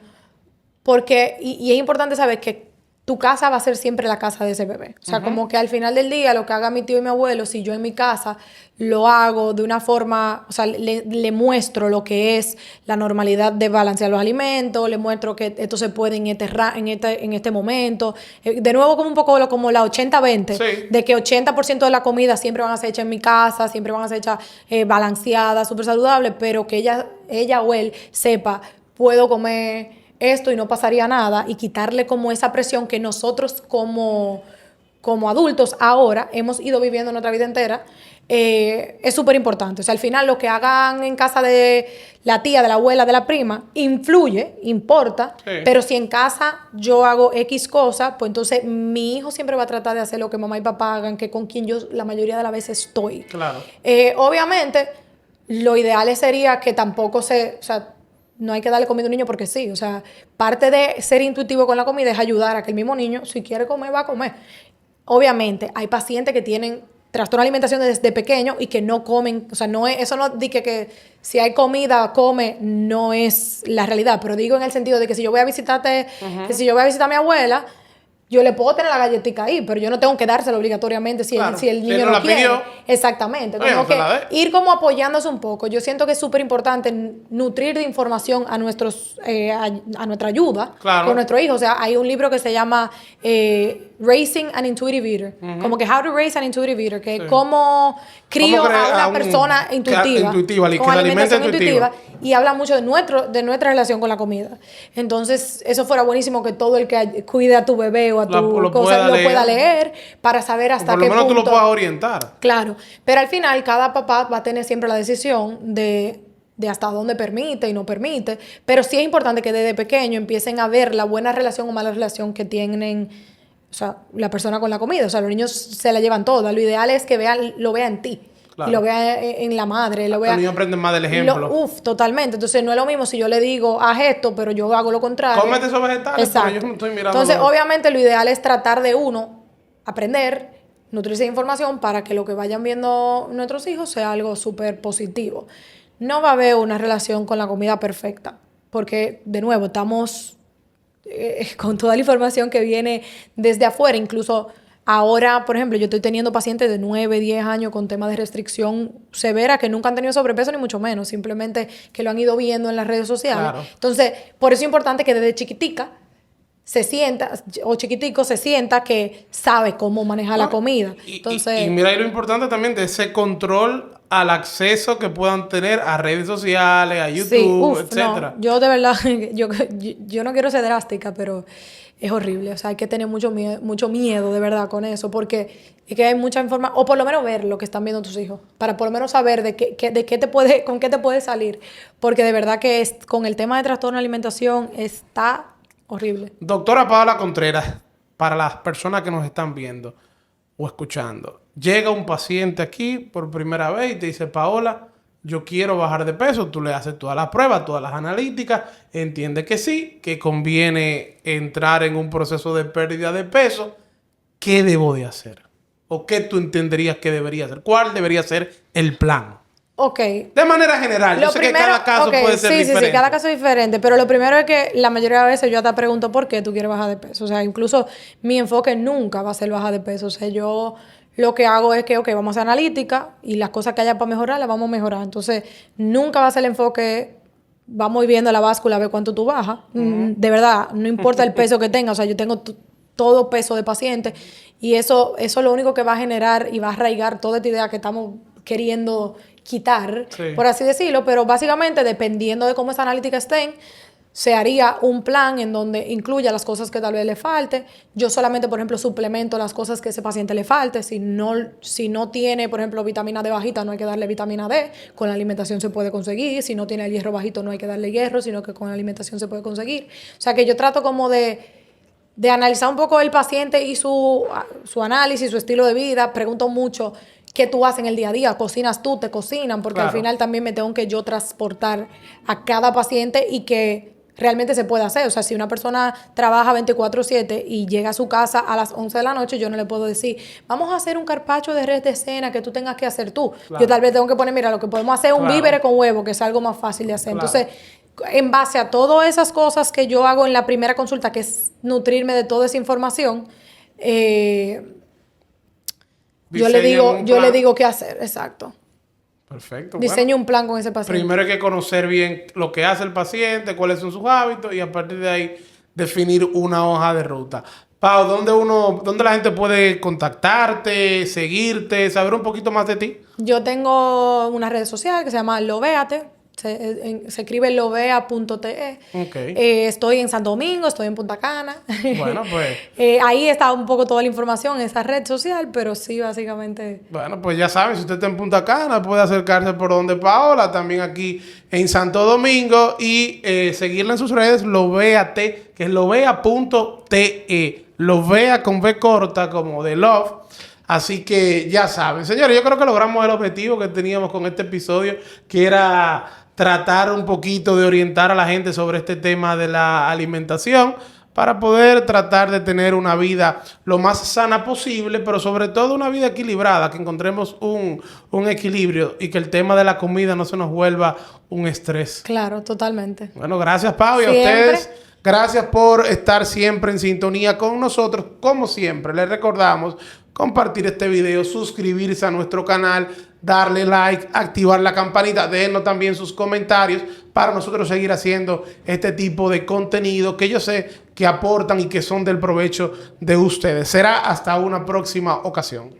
Porque, y es importante saber que tu casa va a ser siempre la casa de ese bebé. O sea, como que al final del día, lo que haga mi tío y mi abuelo, si yo en mi casa lo hago de una forma, o sea, le muestro lo que es la normalidad de balancear los alimentos, le muestro que esto se puede en este momento. De nuevo, como un poco como la 80-20, Sí. de que 80% de la comida siempre van a ser hechas en mi casa, siempre van a ser hechas balanceadas, súper saludables, pero que ella o él sepa, puedo comer esto y no pasaría nada, y quitarle como esa presión que nosotros como adultos ahora hemos ido viviendo nuestra vida entera, es súper importante. O sea, al final lo que hagan en casa de la tía, de la abuela, de la prima, importa, Sí. pero si en casa yo hago X cosas, pues entonces mi hijo siempre va a tratar de hacer lo que mamá y papá hagan, que con quien yo la mayoría de las veces estoy. Claro. Obviamente, lo ideal sería que tampoco o sea, no hay que darle comida a un niño porque sí. O sea, parte de ser intuitivo con la comida es ayudar a que el mismo niño, si quiere comer, va a comer. Obviamente, hay pacientes que tienen trastorno de alimentación desde pequeño y que no comen. O sea, eso no dice que si hay comida, come, no es la realidad. Pero digo en el sentido de que si yo voy a visitarte, que si yo voy a visitar a mi abuela, yo le puedo tener la galletita ahí, pero yo no tengo que dársela obligatoriamente si Claro. el Si niño él no la quiere. pidió. Exactamente. Oye, Tengo no se la dé. que ir como apoyándose un poco. Yo siento que es súper importante nutrir de información a nuestra ayuda Claro. con nuestro hijo. O sea, hay un libro que se llama Raising an Intuitive Eater. Como que How to Raise an Intuitive Eater, que es cómo crío ¿Cómo crear a a una un- persona intuitiva, intuitiva, que con la alimenta alimentación intuitiva. y habla mucho de nuestra relación con la comida. Entonces, eso fuera buenísimo que todo el que cuide a tu bebé o a tu Lo cosa pueda lo leer. pueda leer para saber hasta Por lo qué menos tú punto. lo puedas orientar. Claro, pero al final cada papá va a tener siempre la decisión de de hasta dónde permite y no permite, pero sí es importante que desde pequeño empiecen a ver la buena relación o mala relación que tienen, o sea, la persona con la comida. O sea, los niños se la llevan toda. Lo ideal es que lo vea en ti. Claro. Y lo vea en la madre. Los niños aprenden más del ejemplo. Totalmente. Entonces, no es lo mismo si yo le digo, haz esto, pero yo hago lo contrario. Cómete esos vegetales, exacto. pero yo no estoy mirando. Entonces, obviamente, lo ideal es tratar de uno aprender, nutrirse de información para que lo que vayan viendo nuestros hijos sea algo súper positivo. No va a haber una relación con la comida perfecta, porque, de nuevo, estamos con toda la información que viene desde afuera. Incluso ahora, por ejemplo, yo estoy teniendo pacientes de 9, 10 años con temas de restricción severa que nunca han tenido sobrepeso ni mucho menos, simplemente que lo han ido viendo en las redes sociales. Claro. Entonces, por eso es importante que desde chiquitica se sienta, o chiquitico se sienta que sabe cómo manejar la comida. Entonces, y mira, y lo importante también de ese control al acceso que puedan tener a redes sociales, a YouTube, etcétera. No, yo de verdad, yo no quiero ser drástica, pero es horrible. O sea, hay que tener mucho miedo de verdad con eso, porque es que hay mucha información, o por lo menos ver lo que están viendo tus hijos, para por lo menos saber con qué te puede salir. Porque de verdad que con el tema de trastorno de alimentación está horrible. Doctora Paola Contreras, para las personas que nos están viendo o escuchando, llega un paciente aquí por primera vez y te dice, Paola, yo quiero bajar de peso. Tú le haces todas las pruebas, todas las analíticas, entiende que sí, que conviene entrar en un proceso de pérdida de peso. ¿Qué debo de hacer? ¿O qué tú entenderías que debería hacer? ¿Cuál debería ser el plan? Ok. De manera general, yo sé que cada caso puede ser diferente. Sí, cada caso es diferente, pero lo primero es que la mayoría de veces yo hasta pregunto por qué tú quieres bajar de peso. O sea, incluso mi enfoque nunca va a ser bajar de peso. O sea, yo lo que hago es que, ok, vamos a hacer analítica y las cosas que haya para mejorar, las vamos a mejorar. Entonces, nunca va a ser el enfoque, vamos viendo la báscula a ver cuánto tú bajas. De verdad, no importa el peso que tengas. O sea, yo tengo todo peso de paciente y eso es lo único que va a generar y va a arraigar toda esta idea que estamos queriendo quitar, sí, por así decirlo, pero básicamente dependiendo de cómo esa analítica estén, se haría un plan en donde incluya las cosas que tal vez le falte. Yo solamente, por ejemplo, suplemento las cosas que ese paciente le falte. Si no tiene, por ejemplo, vitamina D bajita, no hay que darle vitamina D. Con la alimentación se puede conseguir. Si no tiene el hierro bajito, no hay que darle hierro, sino que con la alimentación se puede conseguir. O sea, que yo trato como de analizar un poco el paciente y su análisis, su estilo de vida. Pregunto mucho qué tú haces en el día a día. ¿Cocinas tú? ¿Te cocinan? Porque claro, al final también me tengo que yo transportar a cada paciente y que realmente se puede hacer. O sea, si una persona trabaja 24/7 y llega a su casa a las 11 de la noche, yo no le puedo decir, vamos a hacer un carpaccio de res de cena que tú tengas que hacer tú. Claro. Yo tal vez tengo que poner, mira, lo que podemos hacer es un víveres con huevo, que es algo más fácil de hacer. Claro. Entonces, en base a todas esas cosas que yo hago en la primera consulta, que es nutrirme de toda esa información, yo le digo qué hacer, exacto. Perfecto. Diseño un plan con ese paciente. Primero hay que conocer bien lo que hace el paciente, cuáles son sus hábitos y a partir de ahí definir una hoja de ruta. Pau, ¿dónde la gente puede contactarte, seguirte, saber un poquito más de ti? Yo tengo una red social que se llama Lovéate. Se escribe lovea.te. Okay. Estoy en Santo Domingo, estoy en Punta Cana. Bueno, pues. Ahí está un poco toda la información en esa red social, pero sí, básicamente. Bueno, pues ya saben, si usted está en Punta Cana, puede acercarse por donde Paola, también aquí en Santo Domingo y seguirla en sus redes, Lovéate, que es lovea.te. Lovea con V corta, como de love. Así que ya saben, señores, yo creo que logramos el objetivo que teníamos con este episodio, que era tratar un poquito de orientar a la gente sobre este tema de la alimentación para poder tratar de tener una vida lo más sana posible, pero sobre todo una vida equilibrada, que encontremos un equilibrio y que el tema de la comida no se nos vuelva un estrés. Claro, totalmente. Bueno, gracias, Pau, y a ustedes. Gracias por estar siempre en sintonía con nosotros. Como siempre, les recordamos compartir este video, suscribirse a nuestro canal, darle like, activar la campanita, déjenos también sus comentarios para nosotros seguir haciendo este tipo de contenido que yo sé que aportan y que son del provecho de ustedes. Será hasta una próxima ocasión.